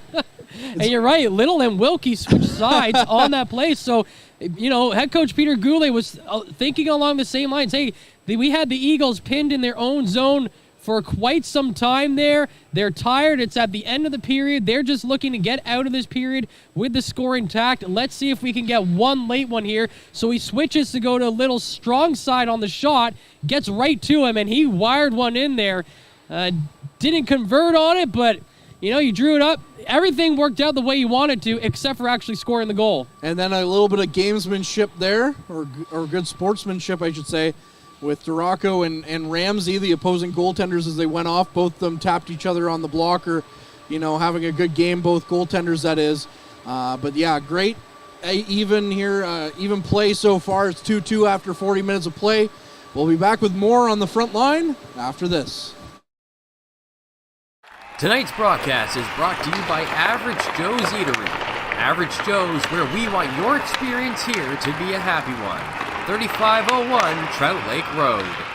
And you're right, Little and Wilkie switched sides on that play. So, you know, head coach Peter Goulet was thinking along the same lines. Hey, we had the Eagles pinned in their own zone for quite some time there. They're tired. It's at the end of the period. They're just looking to get out of this period with the score intact. Let's see if we can get one late one here. So he switches to go to a little strong side on the shot, gets right to him, and he wired one in there. Didn't convert on it, but, you know, you drew it up. Everything worked out the way you wanted to, except for actually scoring the goal. And then a little bit of gamesmanship there, or good sportsmanship, I should say, with Duraco and Ramsey, the opposing goaltenders, as they went off. Both of them tapped each other on the blocker, you know, having a good game, both goaltenders, that is. But, yeah, great even here, even play so far. It's 2-2 after 40 minutes of play. We'll be back with more on the front line after this. Tonight's broadcast is brought to you by Average Joe's Eatery. Average Joe's, where we want your experience here to be a happy one. 3501 Trout Lake Road.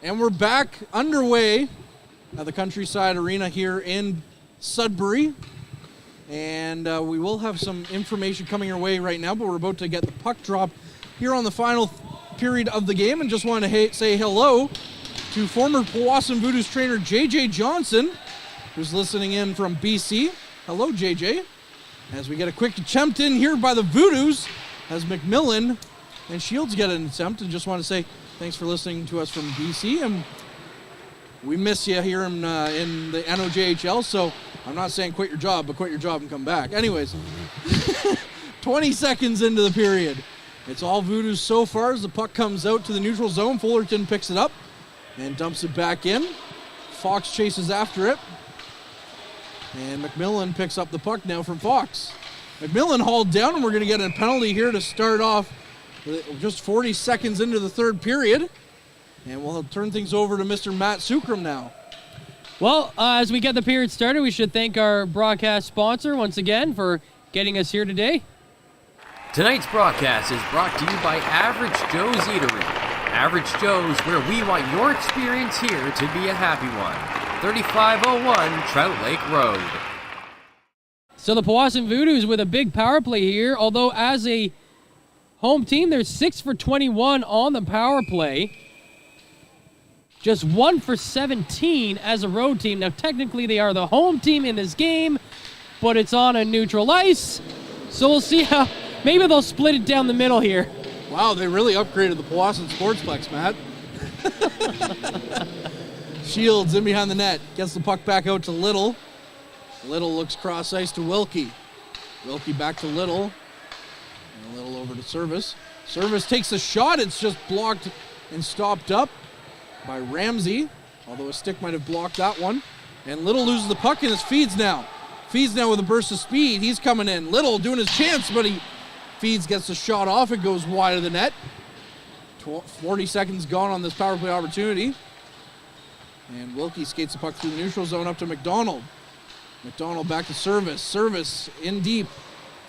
And we're back underway at the Countryside Arena here in Sudbury. And we will have some information coming your way right now, but we're about to get the puck drop here on the final period of the game. And just want to say hello to former Powassan Voodoos trainer JJ Johnson, who's listening in from BC. Hello, JJ. As we get a quick attempt in here by the Voodoos, as McMillan and Shields get an attempt. And just want to say thanks for listening to us from BC. And we miss you here in the NOHJL, so I'm not saying quit your job, but quit your job and come back. Anyways, 20 seconds into the period. It's all Voodoos so far as the puck comes out to the neutral zone. Fullerton picks it up and dumps it back in. Fox chases after it. And McMillan picks up the puck now from Fox. McMillan hauled down, and we're going to get a penalty here to start off just 40 seconds into the third period. And we'll turn things over to Mr. Matt Sukram now. Well, as we get the period started, we should thank our broadcast sponsor once again for getting us here today. Tonight's broadcast is brought to you by Average Joe's Eatery. Average Joe's, where we want your experience here to be a happy one. 3501 Trout Lake Road. So the Powassan Voodoos with a big power play here, although as a home team, they're 6 for 21 on the power play. Just 1 for 17 as a road team. Now, technically, they are the home team in this game, but it's on a neutral ice. So we'll see how, maybe they'll split it down the middle here. Wow, they really upgraded the Powassan Sportsplex, Matt. Shields in behind the net. Gets the puck back out to Little. Little looks cross ice to Wilkie. Wilkie back to Little. And Little over to Service. Service takes a shot. It's just blocked and stopped up by Ramsey, although a stick might have blocked that one. And Little loses the puck and it's Feeds now. Feeds now with a burst of speed. He's coming in. Little doing his chance, but Feeds gets the shot off. It goes wide of the net. 40 seconds gone on this power play opportunity. And Wilkie skates the puck through the neutral zone up to McDonald. McDonald back to Service. Service in deep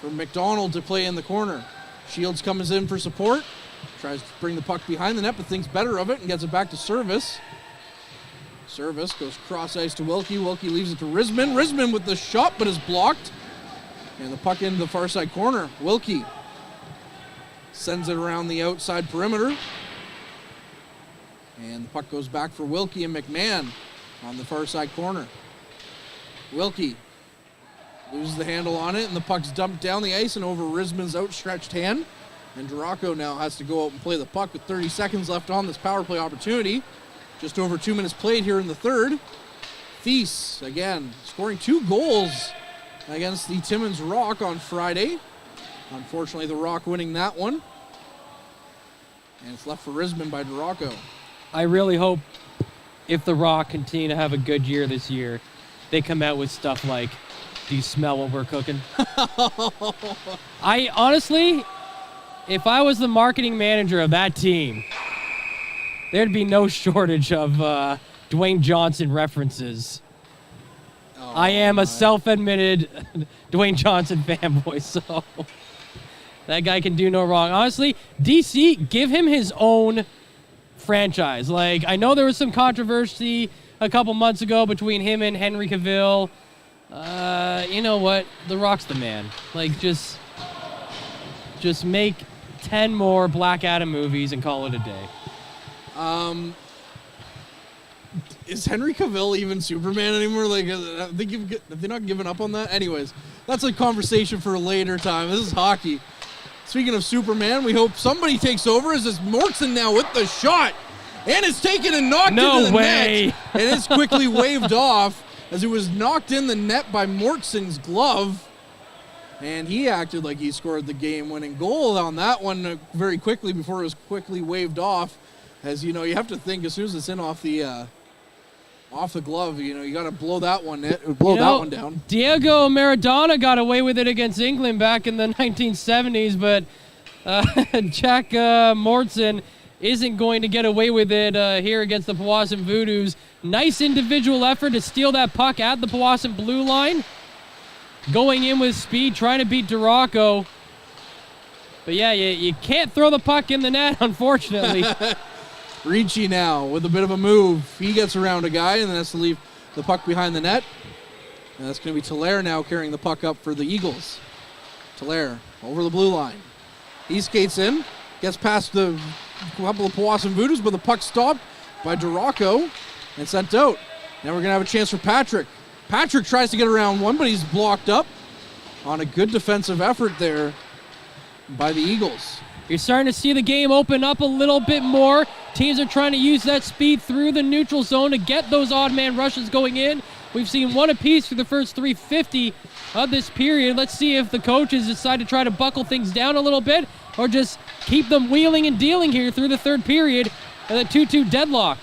for McDonald to play in the corner. Shields comes in for support. Tries to bring the puck behind the net, but thinks better of it and gets it back to Service. Service goes cross ice to Wilkie. Wilkie leaves it to Risman. Risman with the shot, but is blocked. And the puck into the far side corner. Wilkie sends it around the outside perimeter. And the puck goes back for Wilkie and McMahon on the far side corner. Wilkie loses the handle on it, and the puck's dumped down the ice and over Risman's outstretched hand. And Duraco now has to go out and play the puck with 30 seconds left on this power play opportunity. Just over 2 minutes played here in the third. Thies, again, scoring 2 goals against the Timmins Rock on Friday. Unfortunately, the Rock winning that one. And it's left for Risman by Duraco. I really hope if the Rock continue to have a good year this year, they come out with stuff like, do you smell what we're cooking? I honestly, if I was the marketing manager of that team, there'd be no shortage of Dwayne Johnson references. Oh, I am a self-admitted Dwayne Johnson fanboy, so that guy can do no wrong. Honestly, DC, give him his own franchise. Like, I know there was some controversy a couple months ago between him and Henry Cavill. You know what? The Rock's the man. Like, just make 10 more Black Adam movies and call it a day. Is Henry Cavill even Superman anymore? Like, have they not given up on that? Anyways, that's a conversation for a later time. This is hockey. Speaking of Superman, we hope somebody takes over. As it's Mortson now with the shot. And it's taken and knocked into the net. And it's quickly waved off as it was knocked in the net by Mortson's glove. And he acted like he scored the game-winning goal on that one very quickly before it was quickly waved off. As you know, you have to think as soon as it's in off the glove, you know, you got to blow that one down. Diego Maradona got away with it against England back in the 1970s, but Jack Mortson isn't going to get away with it here against the Powassan Voodoos. Nice individual effort to steal that puck at the Powassan blue line. Going in with speed, trying to beat Duraco. But yeah, you can't throw the puck in the net, unfortunately. Ricci now with a bit of a move. He gets around a guy and then has to leave the puck behind the net. And that's going to be Telaire now carrying the puck up for the Eagles. Telaire over the blue line. He skates in, gets past the couple of Powassan Voodoos, but the puck stopped by Duraco and sent out. Now we're going to have a chance for Patrick. Patrick tries to get around one, but he's blocked up on a good defensive effort there by the Eagles. You're starting to see the game open up a little bit more. Teams are trying to use that speed through the neutral zone to get those odd man rushes going in. We've seen one apiece through the first 350 of this period. Let's see if the coaches decide to try to buckle things down a little bit or just keep them wheeling and dealing here through the third period and the 2-2 deadlock.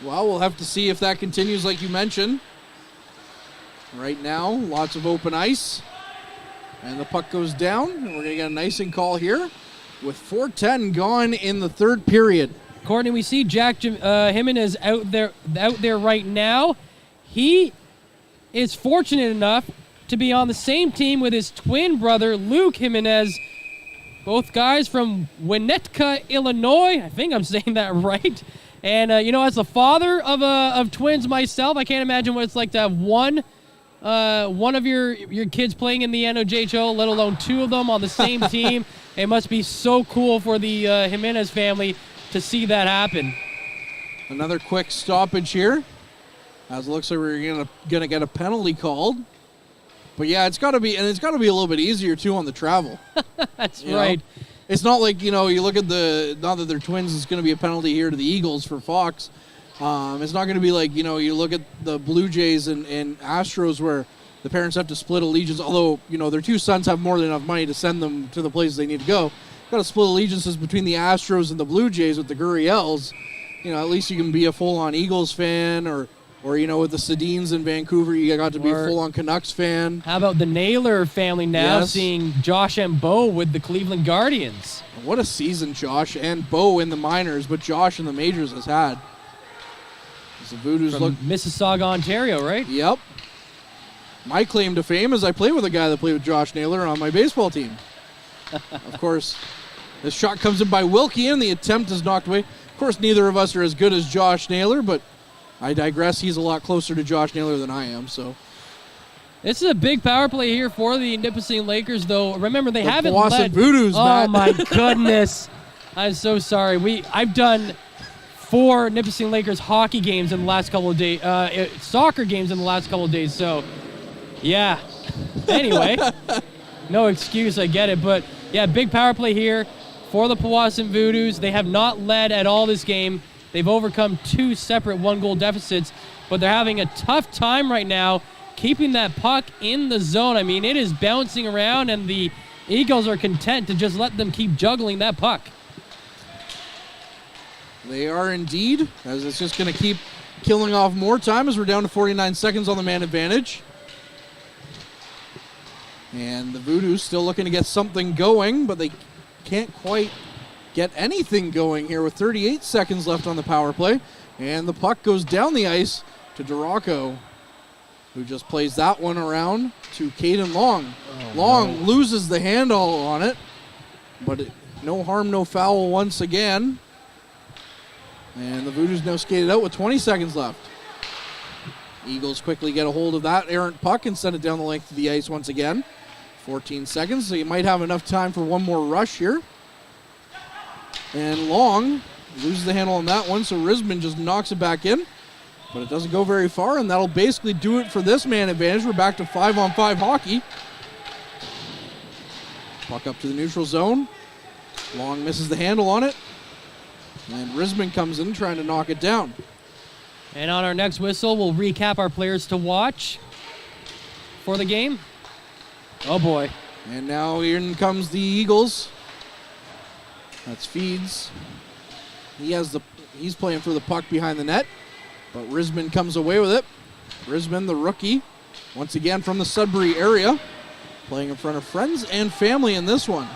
Well, we'll have to see if that continues like you mentioned. Right now, lots of open ice. And the puck goes down, and we're going to get an icing call here with 4:10 gone in the third period. Courtney, we see Jack Jimenez out there right now. He is fortunate enough to be on the same team with his twin brother, Luke Jimenez. Both guys from Winnetka, Illinois. I think I'm saying that right. And, as the father of twins myself, I can't imagine what it's like to have one of your kids playing in the NOHJL, let alone two of them on the same team. It must be so cool for the Jimenez family to see that happen. Another quick stoppage here, as it looks like we're gonna get a penalty called. But yeah, it's got to be a little bit easier too on the travel. That's right. It's not like, you look at not that they're twins, it's going to be a penalty here to the Eagles for Fox. It's not going to be like, you look at the Blue Jays and Astros where the parents have to split allegiance, although, their two sons have more than enough money to send them to the places they need to go. Got to split allegiances between the Astros and the Blue Jays with the Gurriels. At least you can be a full-on Eagles fan, or with the Sedins in Vancouver, you got to be a full-on Canucks fan. How about the Naylor family now, Yes. seeing Josh and Bo with the Cleveland Guardians? What a season Josh and Bo in the minors, but Josh in the majors has had. As the Voodoos From look. Mississauga, Ontario, right? Yep. My claim to fame is I play with a guy that played with Josh Naylor on my baseball team. Of course, this shot comes in by Wilkie, and the attempt is knocked away. Of course, neither of us are as good as Josh Naylor, but I digress. He's a lot closer to Josh Naylor than I am, so. This is a big power play here for the Nipissing Lakers, though. Remember, they haven't Powassan led. Voodoos, oh, Matt. my goodness. I'm so sorry. I've done 4 Nipissing Lakers hockey games in the last couple of days, soccer games in the last couple of days, so, yeah. Anyway, no excuse, I get it. But, yeah, big power play here for the Powassan Voodoos. They have not led at all this game. They've overcome 2 separate 1-goal deficits, but they're having a tough time right now keeping that puck in the zone. I mean, it is bouncing around, and the Eagles are content to just let them keep juggling that puck. They are indeed, as it's just going to keep killing off more time as we're down to 49 seconds on the man advantage. And the Voodoos still looking to get something going, but they can't quite get anything going here with 38 seconds left on the power play. And the puck goes down the ice to Duraco, who just plays that one around to Caden Long. Long loses the handle on it, but no harm, no foul once again. And the Voodoos now skated out with 20 seconds left. Eagles quickly get a hold of that errant puck and send it down the length of the ice once again. 14 seconds, so you might have enough time for one more rush here. And Long loses the handle on that one, so Risman just knocks it back in. But it doesn't go very far, and that'll basically do it for this man advantage. We're back to 5-on-5 hockey. Puck up to the neutral zone. Long misses the handle on it. And Risman comes in trying to knock it down. And on our next whistle, we'll recap our players to watch for the game. Oh, boy. And now in comes the Eagles. That's Feeds. He's playing for the puck behind the net, but Risman comes away with it. Risman, the rookie, once again from the Sudbury area, playing in front of friends and family in this one.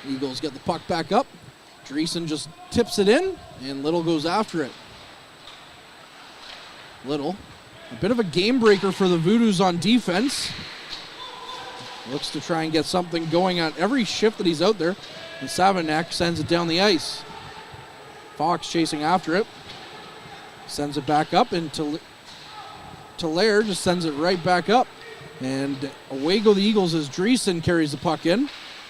Eagles get the puck back up. Dreesen just tips it in, and Little goes after it. Little, a bit of a game breaker for the Voodoos on defense. Looks to try and get something going on every shift that he's out there. And Savanek sends it down the ice. Fox chasing after it. Sends it back up, and Lair just sends it right back up. And away go the Eagles as Dreesen carries the puck in,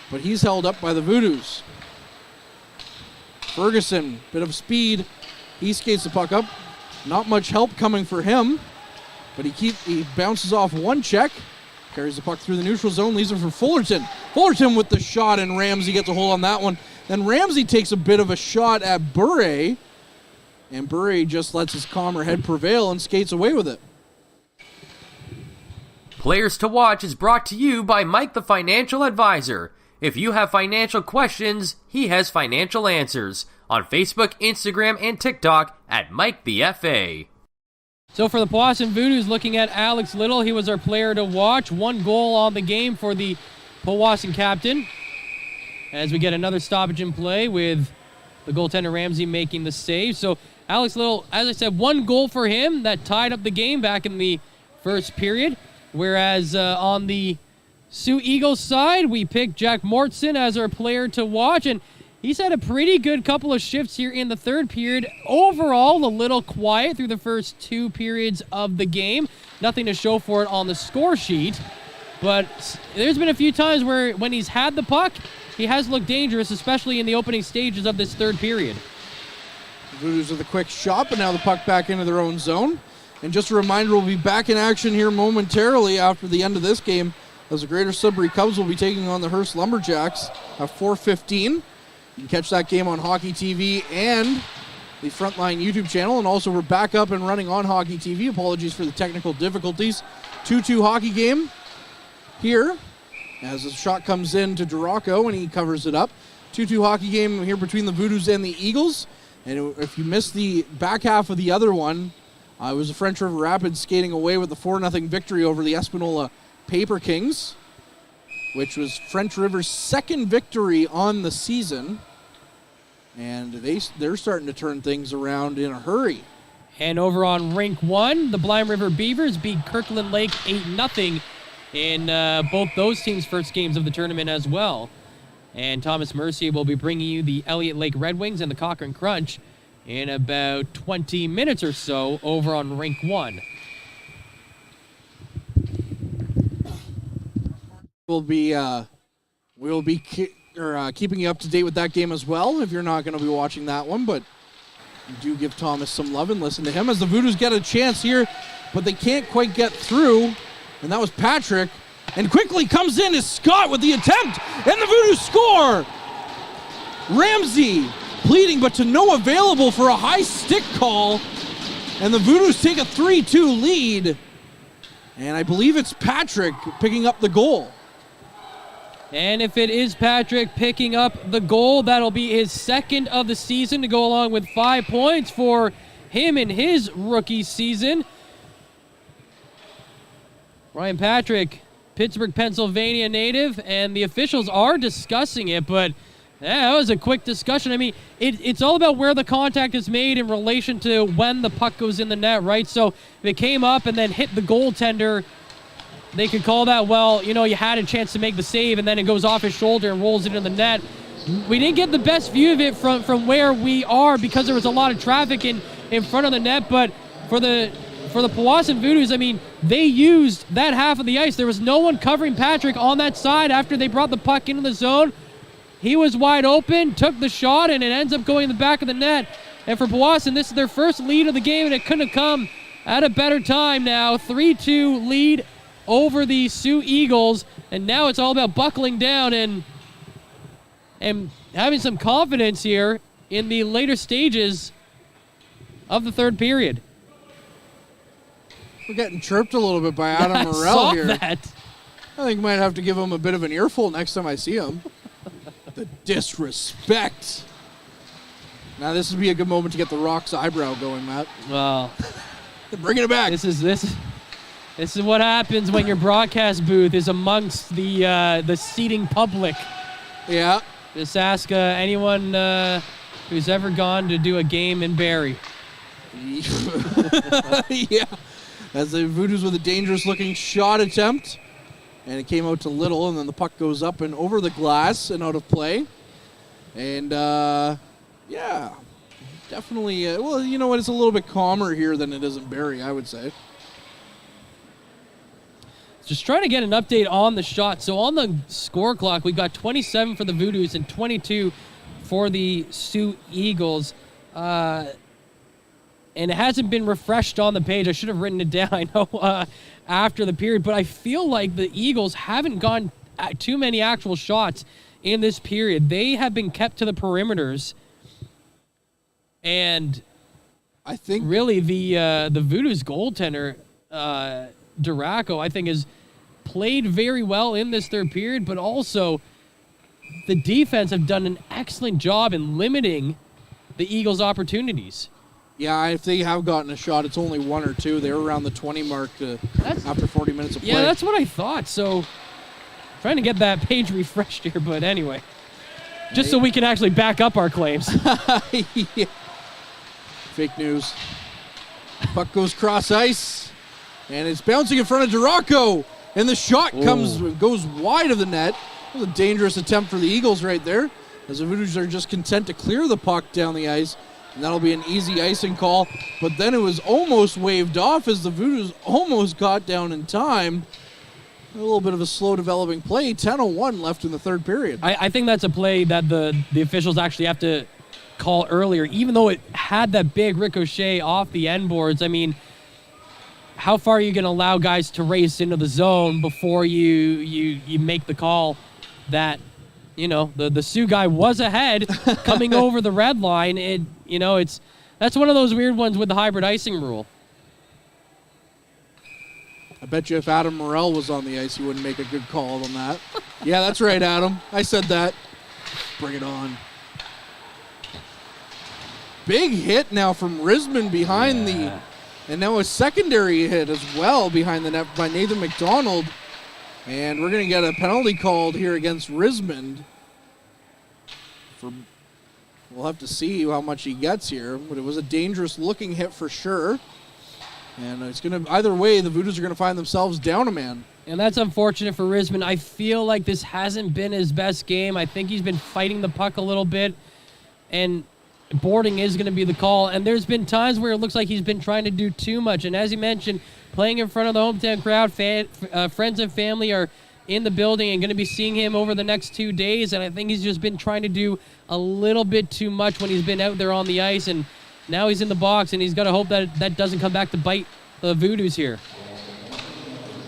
but he's held up by the Voodoos. Ferguson, bit of speed. He skates the puck up. Not much help coming for him, but he bounces off one check, carries the puck through the neutral zone, leaves it for Fullerton. Fullerton with the shot, and Ramsey gets a hold on that one. Then Ramsey takes a bit of a shot at Bure, and Bure just lets his calmer head prevail and skates away with it. Players to Watch is brought to you by Mike the Financial Advisor. If you have financial questions, he has financial answers. On Facebook, Instagram, and TikTok at Mike the FA. So for the Powassan Voodoos, looking at Alex Little, he was our player to watch. 1 goal on the game for the Powassan captain. As we get another stoppage in play with the goaltender Ramsey making the save. So Alex Little, as I said, 1 goal for him that tied up the game back in the first period. Whereas on the Sioux Eagles side, we picked Jack Mortson as our player to watch, and he's had a pretty good couple of shifts here in the third period. Overall, a little quiet through the first 2 periods of the game. Nothing to show for it on the score sheet, but there's been a few times where when he's had the puck, he has looked dangerous, especially in the opening stages of this third period. Voodoos with a quick shot, but now the puck back into their own zone. And just a reminder, we'll be back in action here momentarily after the end of this game, as the Greater Sudbury Cubs will be taking on the Hearst Lumberjacks at 4:15. You can catch that game on Hockey TV and the Frontline YouTube channel. And also, we're back up and running on Hockey TV. Apologies for the technical difficulties. 2-2 hockey game here as the shot comes in to Duraco and he covers it up. 2-2 hockey game here between the Voodoos and the Eagles. And if you missed the back half of the other one, it was the French River Rapids skating away with the 4-0 victory over the Espanola Paper Kings, which was French River's second victory on the season. And they're starting to turn things around in a hurry. And over on Rink 1, the Blind River Beavers beat Kirkland Lake 8-0 in both those teams' first games of the tournament as well. And Thomas Mercier will be bringing you the Elliott Lake Red Wings and the Cochrane Crunch in about 20 minutes or so over on Rink 1. We'll be keeping you up to date with that game as well if you're not going to be watching that one, but do give Thomas some love and listen to him as the Voodoos get a chance here, but they can't quite get through, and that was Patrick, and quickly comes in is Scott with the attempt, and the Voodoos score! Ramsey pleading, but to no available for a high stick call, and the Voodoos take a 3-2 lead, and I believe it's Patrick picking up the goal. And if it is Patrick picking up the goal, that'll be his second of the season to go along with 5 points for him in his rookie season. Ryan Patrick, Pittsburgh, Pennsylvania native, and the officials are discussing it, but that was a quick discussion. I mean, it's all about where the contact is made in relation to when the puck goes in the net, right? So if it came up and then hit the goaltender, they could call that, well, you know, you had a chance to make the save, and then it goes off his shoulder and rolls it in the net. We didn't get the best view of it from where we are because there was a lot of traffic in front of the net, but for the Powassan Voodoos, I mean, they used that half of the ice. There was no one covering Patrick on that side after they brought the puck into the zone. He was wide open, took the shot, and it ends up going in the back of the net. And for Powassan, this is their first lead of the game, and it couldn't have come at a better time now. 3-2 lead over the Sioux Eagles, and now it's all about buckling down and having some confidence here in the later stages of the third period. We're getting chirped a little bit by Adam Morrell saw here. That. I think I might have to give him a bit of an earful next time I see him. The disrespect. Now this would be a good moment to get the Rock's eyebrow going, Matt. Well, bringing it back. This is what happens when your broadcast booth is amongst the seating public. Yeah. Just ask anyone who's ever gone to do a game in Barrie. Yeah. As the Voodoos with a dangerous looking shot attempt. and it came out to Little, and then the puck goes up and over the glass and out of play. And, yeah, definitely, well, you know what, it's a little bit calmer here than it is in Barrie, I would say. Just trying to get an update on the shot. So on the score clock, we got 27 for the Voodoos and 22 for the Sioux Eagles. And it hasn't been refreshed on the page. I should have written it down, I know, after the period. But I feel like the Eagles haven't gotten too many actual shots in this period. They have been kept to the perimeters. And I think really the Voodoos goaltender, Duraco, I think, has played very well in this third period, but also the defense have done an excellent job in limiting the Eagles' opportunities. Yeah, if they have gotten a shot, it's only one or two. They were around the 20 mark after 40 minutes of play. Yeah, that's what I thought. So trying to get that page refreshed here, but anyway. Just so we can actually back up our claims. Yeah. Fake news. Puck goes cross ice, and it's bouncing in front of Duraco, and the shot goes wide of the net. It was a dangerous attempt for the Eagles right there, as the Voodoos are just content to clear the puck down the ice, and that'll be an easy icing call. But then it was almost waved off as the Voodoos almost got down in time. A little bit of a slow developing play. 10:01 left in the third period. I think that's a play that the officials actually have to call earlier, even though it had that big ricochet off the end boards. I mean, how far are you going to allow guys to race into the zone before you make the call that, you know, the Sioux guy was ahead coming over the red line? That's one of those weird ones with the hybrid icing rule. I bet you if Adam Morrell was on the ice, he wouldn't make a good call on that. Yeah, that's right, Adam. I said that. Bring it on. Big hit now from Risman behind and now a secondary hit as well behind the net by Nathan McDonald. And we're going to get a penalty called here against Risman. We'll have to see how much he gets here, but it was a dangerous looking hit for sure. And it's going to, either way, the Voodoos are going to find themselves down a man. And that's unfortunate for Risman. I feel like this hasn't been his best game. I think he's been fighting the puck a little bit, and boarding is going to be the call. And there's been times where it looks like he's been trying to do too much. And as you mentioned, playing in front of the hometown crowd, friends and family are in the building and going to be seeing him over the next 2 days. And I think he's just been trying to do a little bit too much when he's been out there on the ice. And now he's in the box, and he's got to hope that that doesn't come back to bite the Voodoos here.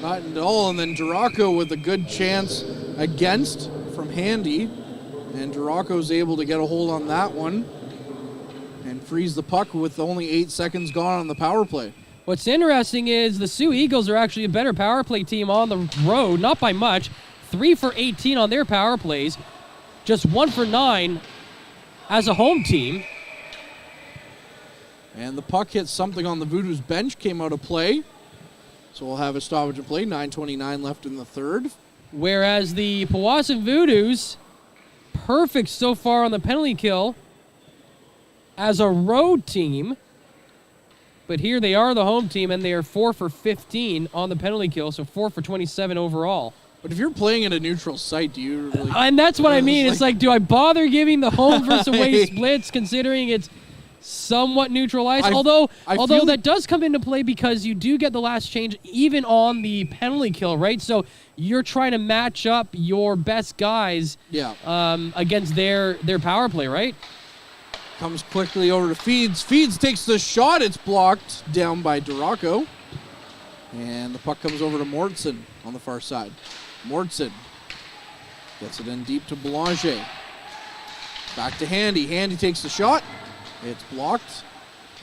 Not at all, and then Duraco with a good chance against from Handy. And Duraco's able to get a hold on that one and freeze the puck with only 8 seconds gone on the power play. What's interesting is the Sioux Eagles are actually a better power play team on the road, not by much. 3 for 18 on their power plays, just 1 for 9 as a home team. And the puck hit something on the Voodoos bench, came out of play. So we'll have a stoppage of play, 9:29 left in the third. Whereas the Powassan Voodoos, perfect so far on the penalty kill as a road team. But here they are the home team, and they are 4 for 15 on the penalty kill, so 4 for 27 overall. But if you're playing at a neutral site, do you really... And that's what I mean. It's like, do I bother giving the home versus away splits, considering it's somewhat neutralized? Although that does come into play because you do get the last change even on the penalty kill, right? So you're trying to match up your best guys against their power play, right? Comes quickly over to Feeds. Feeds takes the shot. It's blocked down by Duraco. And the puck comes over to Mortson on the far side. Mortson gets it in deep to Belanger. Back to Handy. Handy takes the shot. It's blocked,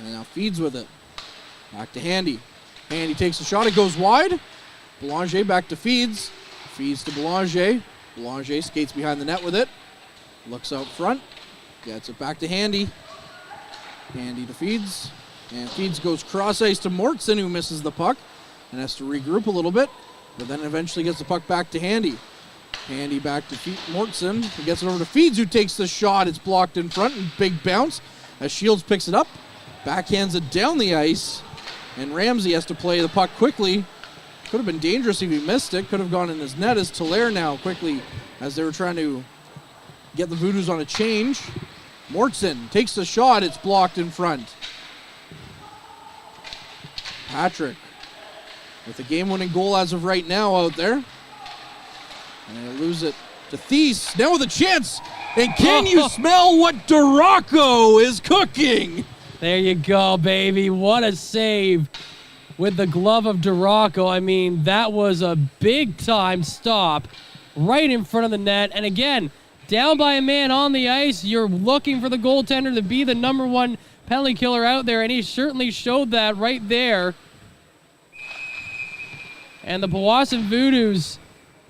and now Feeds with it. Back to Handy. Handy takes the shot. It goes wide. Belanger back to Feeds. Feeds to Belanger. Belanger skates behind the net with it. Looks out front. Gets it back to Handy. Handy to Feeds. And Feeds goes cross ice to Mortson, who misses the puck and has to regroup a little bit, but then eventually gets the puck back to Handy. Handy back to Mortson. He gets it over to Feeds, who takes the shot. It's blocked in front, and big bounce as Shields picks it up, backhands it down the ice, and Ramsey has to play the puck quickly Could have been dangerous if he missed it. Could have gone in his net as Thaler now quickly as they were trying to get the Voodoos on a change. Mortson takes the shot. It's blocked in front. Patrick with the game-winning goal as of right now out there. And they lose it to Thies. Now with a chance. And can you smell what Duraco is cooking? There you go, baby. What a save with the glove of Duraco. I mean, that was a big-time stop right in front of the net. And again, down by a man on the ice, you're looking for the goaltender to be the number one penalty killer out there, and he certainly showed that right there. And the Powassan Voodoos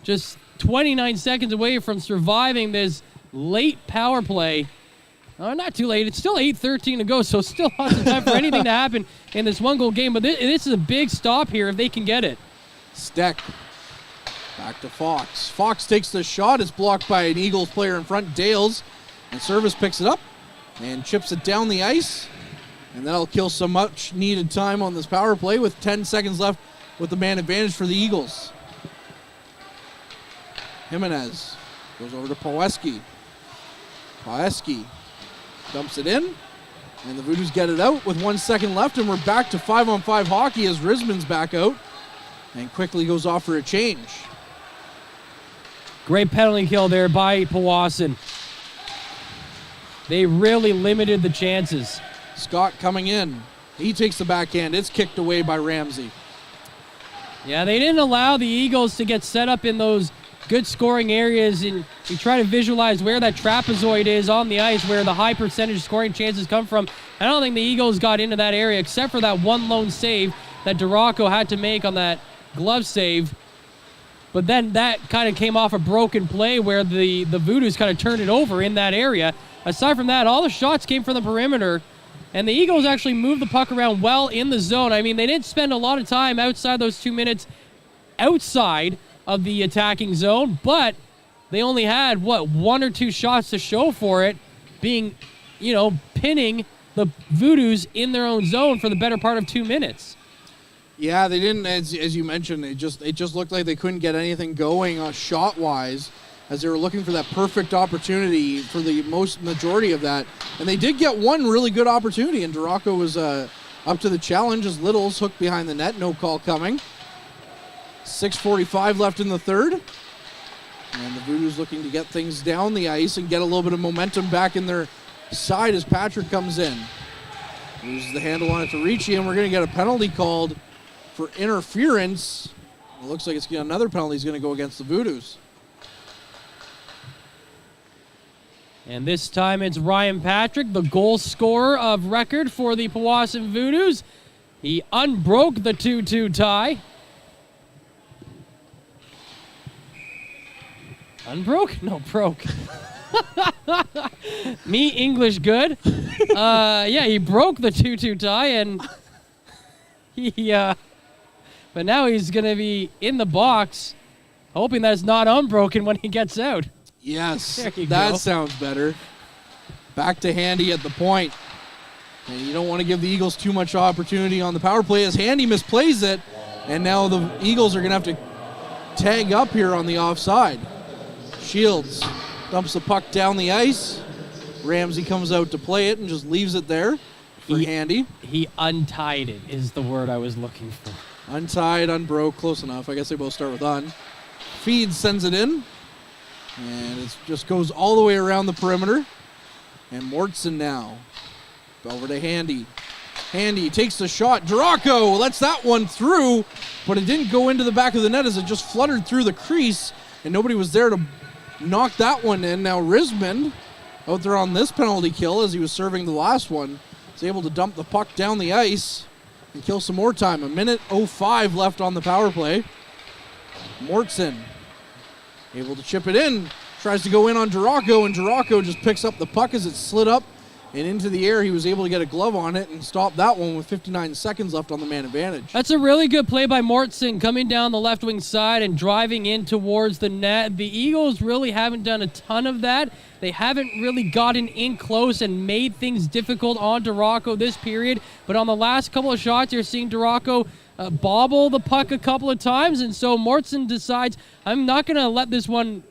just 29 seconds away from surviving this late power play. Not too late. It's still 8:13 to go, so still lots of time for anything to happen in this one-goal game. But this is a big stop here if they can get it. Steck back to Fox. Fox takes the shot. It's blocked by an Eagles player in front, Dales. And Service picks it up and chips it down the ice. And that'll kill some much-needed time on this power play with 10 seconds left with the man advantage for the Eagles. Jimenez goes over to Paweski. Paweski dumps it in, and the Voodoos get it out with 1 second left, and we're back to 5-on-5 hockey as Risman's back out and quickly goes off for a change. Great penalty kill there by Powassan. They really limited the chances. Scott coming in. He takes the backhand. It's kicked away by Ramsey. Yeah, they didn't allow the Eagles to get set up in those good scoring areas, and you try to visualize where that trapezoid is on the ice, where the high percentage scoring chances come from. I don't think the Eagles got into that area except for that one lone save that Duraco had to make on that glove save. But then that kind of came off a broken play where the Voodoos kind of turned it over in that area. Aside from that, all the shots came from the perimeter, and the Eagles actually moved the puck around well in the zone. I mean, they didn't spend a lot of time outside those 2 minutes outside of the attacking zone, but they only had, one or two shots to show for it, being, pinning the Voodoos in their own zone for the better part of 2 minutes. Yeah, they didn't, as you mentioned, it just looked like they couldn't get anything going shot-wise as they were looking for that perfect opportunity for the majority of that. And they did get one really good opportunity, and Duraco was up to the challenge as Little's hooked behind the net, no call coming. 6:45 left in the third. And the Voodoos looking to get things down the ice and get a little bit of momentum back in their side as Patrick comes in. Loses the handle on it to Ricci, and we're going to get a penalty called for interference. It looks like another penalty is going to go against the Voodoos. And this time it's Ryan Patrick, the goal scorer of record for the Powassan Voodoos. He unbroke the 2-2 tie. Unbroke? No, broke. Me, English good. Yeah, he broke the 2-2 tie, and but now he's going to be in the box, hoping that's not unbroken when he gets out. Yes, There you that go. sounds better. Back to Handy at the point. And you don't want to give the Eagles too much opportunity on the power play as Handy misplays it. And now the Eagles are going to have to tag up here on the offside. Shields dumps the puck down the ice. Ramsey comes out to play it and just leaves it there for Handy. He untied it is the word I was looking for. Untied, unbroke, close enough. I guess they both start with un. Feed sends it in. And it just goes all the way around the perimeter. And Mortson now. Over to Handy. Handy takes the shot. Duraco lets that one through, but it didn't go into the back of the net as it just fluttered through the crease, and nobody was there to knock that one in. Now Risman, out there on this penalty kill as he was serving the last one, is able to dump the puck down the ice and kill some more time. 1:05 left on the power play. Mortson able to chip it in, tries to go in on Duraco, and Duraco just picks up the puck as it slid up and into the air. He was able to get a glove on it and stop that one with 59 seconds left on the man advantage. That's a really good play by Mortson, coming down the left wing side and driving in towards the net. The Eagles really haven't done a ton of that. They haven't really gotten in close and made things difficult on Duraco this period, but on the last couple of shots, you're seeing Duraco bobble the puck a couple of times, and so Mortson decides, I'm not going to let this one,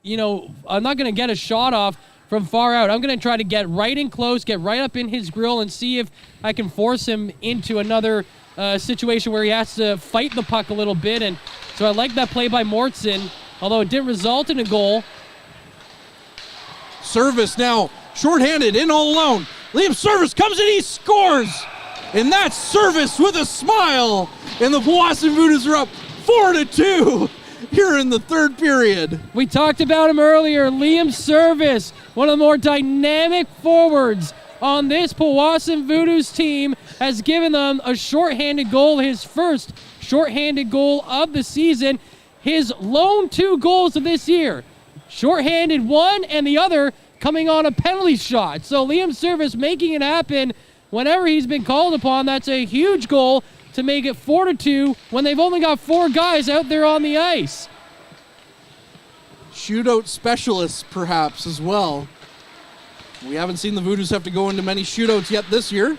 I'm not going to get a shot off from far out. I'm going to try to get right in close, get right up in his grill, and see if I can force him into another situation where he has to fight the puck a little bit. And so I like that play by Mortson, although it didn't result in a goal. Service now, shorthanded, in all alone. Liam Service comes in, he scores! And that's Service with a smile. And the Powassan Voodoos are up 4-2 here in the third period. We talked about him earlier. Liam Service, one of the more dynamic forwards on this Powassan Voodoos team, has given them a shorthanded goal, his first shorthanded goal of the season. His lone 2 goals of this year. Shorthanded one, and the other coming on a penalty shot. So Liam Service making it happen whenever he's been called upon. That's a huge goal to make it 4-2 when they've only got 4 guys out there on the ice. Shootout specialists, perhaps, as well. We haven't seen the Voodoos have to go into many shootouts yet this year.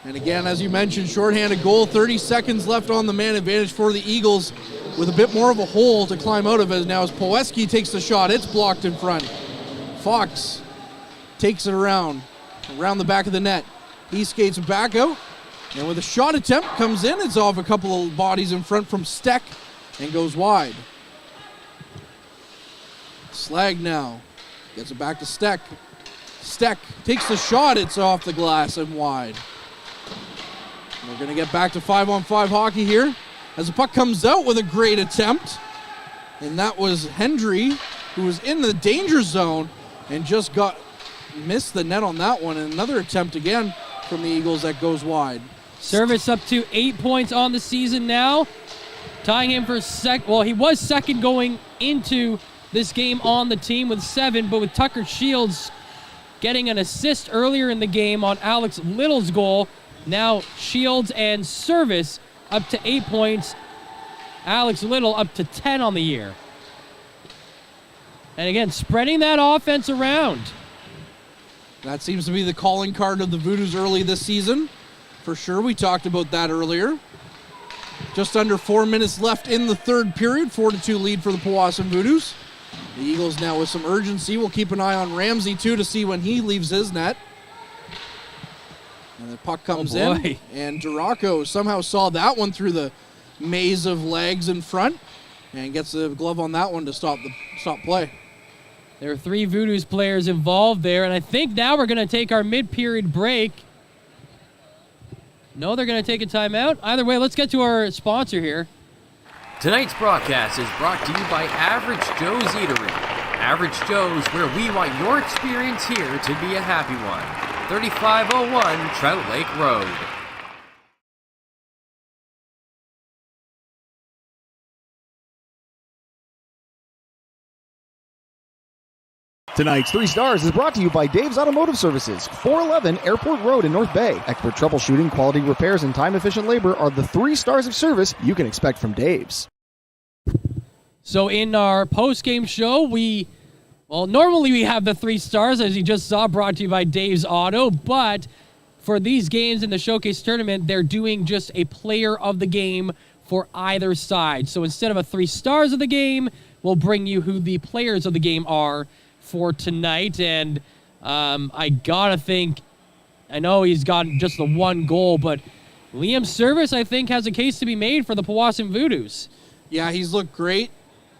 And again, as you mentioned, shorthanded goal, 30 seconds left on the man advantage for the Eagles with a bit more of a hole to climb out of it now as Poweski takes the shot. It's blocked in front. Fox takes it around the back of the net. He skates back out, and with a shot attempt, comes in. It's off a couple of bodies in front from Steck and goes wide. Slag now gets it back to Steck. Steck takes the shot. It's off the glass and wide. We're going to get back to 5-on-5 hockey here as the puck comes out with a great attempt. And that was Hendry, who was in the danger zone and just missed the net on that one. And another attempt again from the Eagles that goes wide. Service up to 8 points on the season now, tying him for he was second going into this game on the team with 7, but with Tucker Shields getting an assist earlier in the game on Alex Little's goal, now Shields and Service up to 8 points. Alex Little up to 10 on the year. And again, spreading that offense around. That seems to be the calling card of the Voodoos early this season. For sure, we talked about that earlier. Just under 4 minutes left in the third period. 4-2 lead for the Powassan Voodoos. The Eagles now with some urgency. We'll keep an eye on Ramsey too to see when he leaves his net. And the puck comes in, and Duraco somehow saw that one through the maze of legs in front and gets the glove on that one to stop play. There are 3 Voodoos players involved there, and I think now we're going to take our mid-period break. No, they're going to take a timeout. Either way, let's get to our sponsor here. Tonight's broadcast is brought to you by Average Joe's Eatery. Average Joe's, where we want your experience here to be a happy one. 3501 Trout Lake Road. Tonight's 3 Stars is brought to you by Dave's Automotive Services, 411 Airport Road in North Bay. Expert troubleshooting, quality repairs, and time-efficient labor are the 3 stars of service you can expect from Dave's. So in our post-game show, normally we have the 3 stars, as you just saw, brought to you by Dave's Auto, but for these games in the Showcase Tournament, they're doing just a player of the game for either side. So instead of a 3 stars of the game, we'll bring you who the players of the game are for tonight. And I gotta think, I know he's got just the 1 goal, but Liam Service, I think, has a case to be made for the Powassan Voodoos. Yeah, he's looked great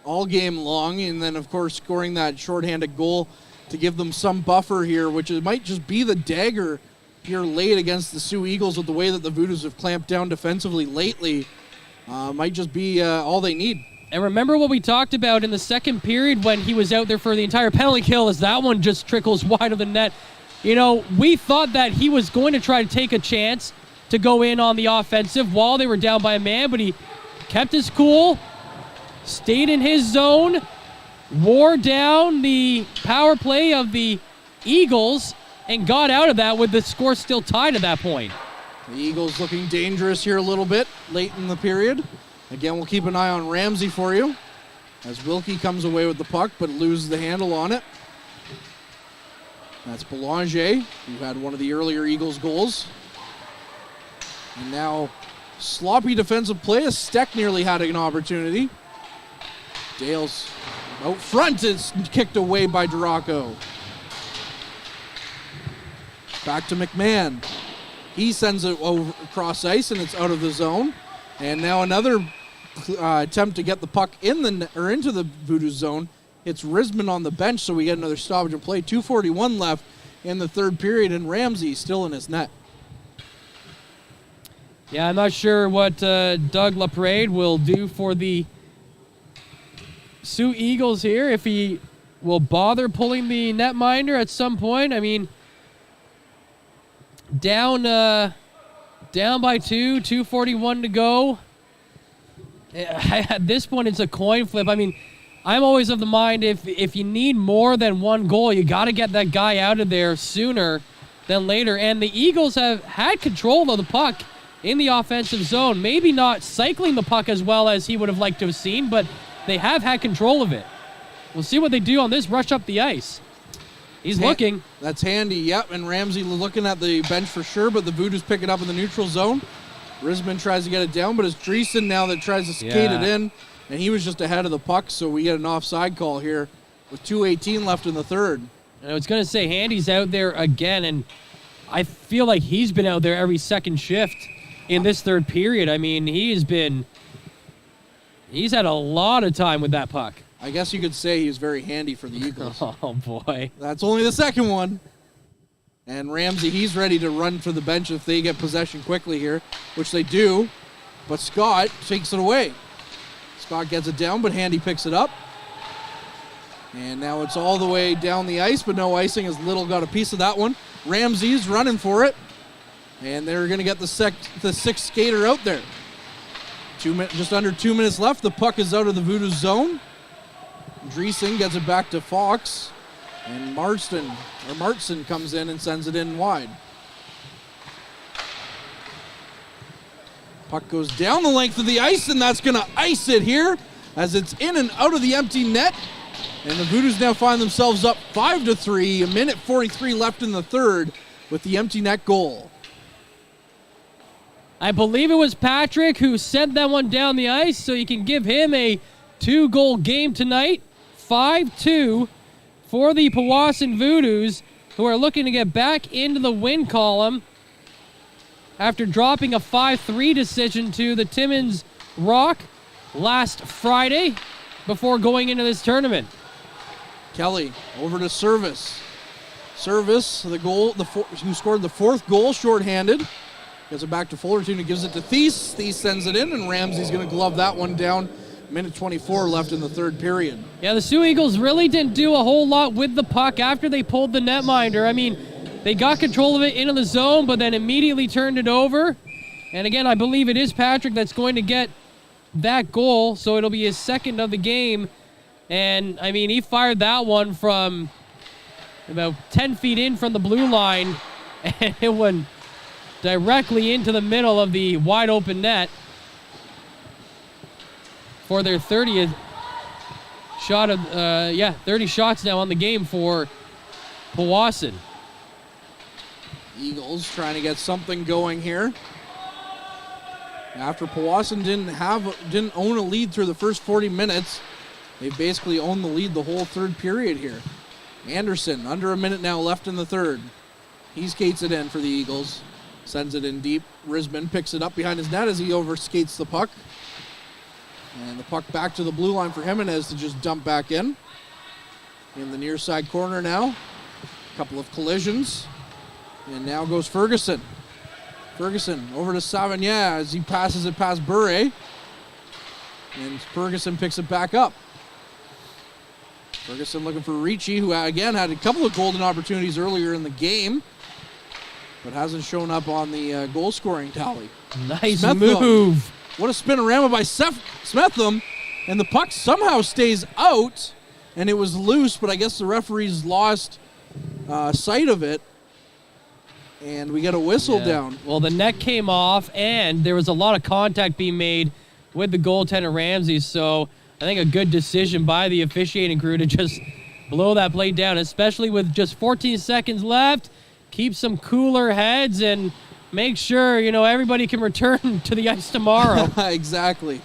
all game long, and then, of course, scoring that shorthanded goal to give them some buffer here, which it might just be the dagger here late against the Sioux Eagles with the way that the Voodoos have clamped down defensively lately. Might just be all they need. And remember what we talked about in the second period when he was out there for the entire penalty kill, as that one just trickles wide of the net. You know, we thought that he was going to try to take a chance to go in on the offensive while they were down by a man, but he kept his cool, stayed in his zone, wore down the power play of the Eagles, and got out of that with the score still tied at that point. The Eagles looking dangerous here a little bit late in the period. Again, we'll keep an eye on Ramsey for you as Wilkie comes away with the puck but loses the handle on it. That's Belanger, who had one of the earlier Eagles goals. And now sloppy defensive play as Steck nearly had an opportunity. Dale's out front is kicked away by Duraco. Back to McMahon. He sends it over across ice, and it's out of the zone. And now another attempt to get the puck into the Voodoos zone. It's Risman on the bench, so we get another stoppage of play. 2:41 left in the third period, and Ramsey still in his net. Yeah, I'm not sure what Doug LaParade will do for the Sioux Eagles here, if he will bother pulling the netminder at some point. I mean, down by 2:41 to go. At this point, it's a coin flip. I mean, I'm always of the mind if you need more than one goal, you got to get that guy out of there sooner than later. And the Eagles have had control of the puck in the offensive zone. Maybe not cycling the puck as well as he would have liked to have seen, but they have had control of it. We'll see what they do on this rush up the ice. He's looking. That's handy, yep. And Ramsey looking at the bench for sure, but the Voodoos pick it up in the neutral zone. Risman tries to get it down, but it's Dreesen now that tries to skate it in, and he was just ahead of the puck, so we get an offside call here with 2:18 left in the third. And I was going to say, Handy's out there again, and I feel like he's been out there every second shift in this third period. I mean, he's had a lot of time with that puck. I guess you could say he's very handy for the Eagles. Oh, boy. That's only the second one. And Ramsey, he's ready to run for the bench if they get possession quickly here, which they do. But Scott takes it away. Scott gets it down, but Handy picks it up. And now it's all the way down the ice, but no icing as Little got a piece of that one. Ramsey's running for it. And they're going to get the sixth skater out there. Just under 2 minutes left. The puck is out of the Voodoos zone. Dreesen gets it back to Fox. And Martson comes in and sends it in wide. Puck goes down the length of the ice, and that's going to ice it here as it's in and out of the empty net. And the Voodoos now find themselves up 5-3, 1:43 left in the third with the empty net goal. I believe it was Patrick who sent that one down the ice, so you can give him a 2-goal game tonight. 5-2 for the Powassan Voodoos, who are looking to get back into the win column after dropping a 5-3 decision to the Timmins Rock last Friday before going into this tournament. Kelly over to Service. Service, who scored the fourth goal shorthanded. Gets it back to Fullerton, who gives it to Thies. Thies sends it in, and Ramsey's going to glove that one down. 1:24 left in the third period. Yeah, the Sioux Eagles really didn't do a whole lot with the puck after they pulled the netminder. I mean, they got control of it into the zone, but then immediately turned it over. And again, I believe it is Patrick that's going to get that goal, so it'll be his second of the game. And, I mean, he fired that one from about 10 feet in from the blue line, and it went directly into the middle of the wide open net for their 30th shot of, 30 shots now on the game for Powassan. Eagles trying to get something going here. After Powassan didn't own a lead through the first 40 minutes, they basically owned the lead the whole third period here. Anderson, under a minute now left in the third. He skates it in for the Eagles. Sends it in deep. Risman picks it up behind his net as he overskates the puck. And the puck back to the blue line for Jimenez to just dump back in. In the near side corner now. A couple of collisions. And now goes Ferguson. Ferguson over to Savagnin as he passes it past Bure. And Ferguson picks it back up. Ferguson looking for Ricci, who again had a couple of golden opportunities earlier in the game, but hasn't shown up on the goal scoring tally. Nice Smetham. move. What a spinorama by Smetham, and the puck somehow stays out, and it was loose, but I guess the referees lost sight of it, and we get a whistle down. Well, the net came off, and there was a lot of contact being made with the goaltender Ramsey, so I think a good decision by the officiating crew to just blow that play down, especially with just 14 seconds left. Keep some cooler heads, and make sure, everybody can return to the ice tomorrow. Exactly.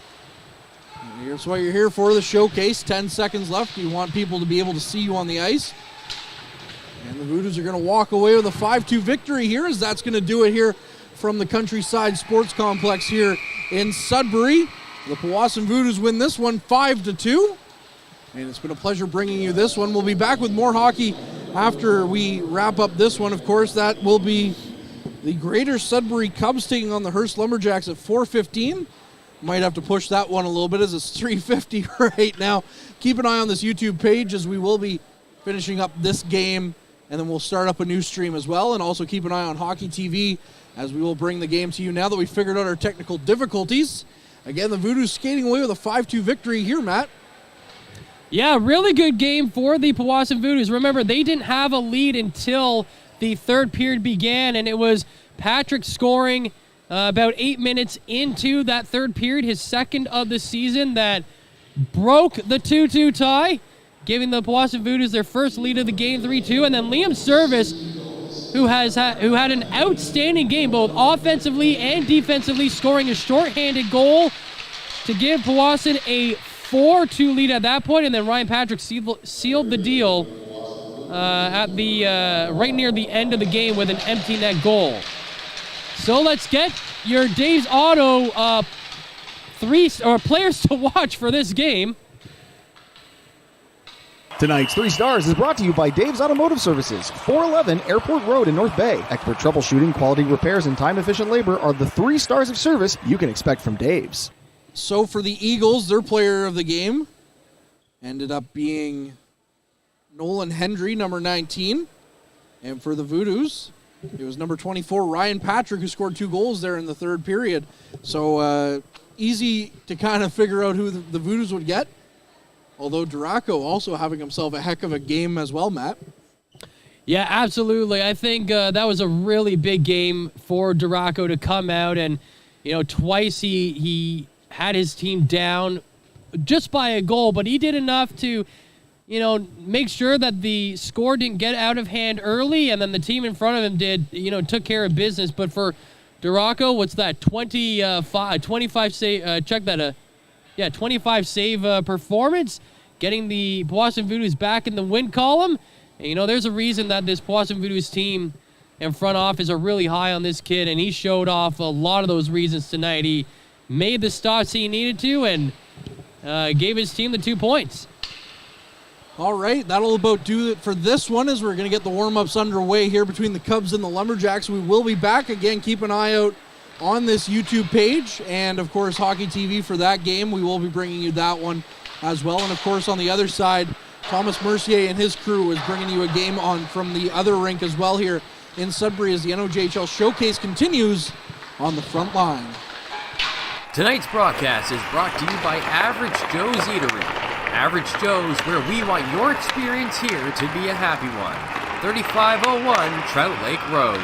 Here's what you're here for, the showcase. 10 seconds left. You want people to be able to see you on the ice. And the Voodoos are going to walk away with a 5-2 victory here, as that's going to do it here from the Countryside Sports Complex here in Sudbury. The Powassan Voodoos win this one 5-2. And it's been a pleasure bringing you this one. We'll be back with more hockey after we wrap up this one. Of course, that will be the Greater Sudbury Cubs taking on the Hearst Lumberjacks at 4:15. Might have to push that one a little bit as it's 3:50 right now. Keep an eye on this YouTube page as we will be finishing up this game, and then we'll start up a new stream as well. And also keep an eye on Hockey TV as we will bring the game to you now that we've figured out our technical difficulties. Again, the Voodoos skating away with a 5-2 victory here, Matt. Yeah, really good game for the Powassan Voodoos. Remember, they didn't have a lead until the third period began, and it was Patrick scoring about 8 minutes into that third period, his second of the season, that broke the 2-2 tie, giving the Powassan Voodoos their first lead of the game, 3-2. And then Liam Service, who had an outstanding game, both offensively and defensively, scoring a shorthanded goal to give Powassan a 4-2 lead at that point, and then Ryan Patrick sealed the deal at the right near the end of the game with an empty net goal. So let's get your Dave's Auto players to watch for this game. Tonight's 3 Stars is brought to you by Dave's Automotive Services, 411 Airport Road in North Bay. Expert troubleshooting, quality repairs, and time-efficient labor are the 3 stars of service you can expect from Dave's. So for the Eagles, their player of the game ended up being Nolan Hendry, number 19. And for the Voodoos, it was number 24, Ryan Patrick, who scored 2 goals there in the third period. So easy to kind of figure out who the Voodoos would get. Although Duraco also having himself a heck of a game as well, Matt. Yeah, absolutely. I think that was a really big game for Duraco to come out, and twice he had his team down just by a goal, but he did enough to, make sure that the score didn't get out of hand early, and then the team in front of him took care of business. But for Duraco, what's that, 25 save, 25 save performance, getting the Powassan Voodoos back in the win column. And, there's a reason that this Powassan Voodoos team and front office are really high on this kid, and he showed off a lot of those reasons tonight. He made the stops he needed to and gave his team the 2 points. All right, that'll about do it for this one as we're going to get the warm-ups underway here between the Cubs and the Lumberjacks. We will be back again. Keep an eye out on this YouTube page and, of course, Hockey TV for that game. We will be bringing you that one as well. And, of course, on the other side, Thomas Mercier and his crew is bringing you a game on from the other rink as well here in Sudbury as the NOHJL Showcase continues on the front line. Tonight's broadcast is brought to you by Average Joe's Eatery. Average Joe's, where we want your experience here to be a happy one. 3501 Trout Lake Road.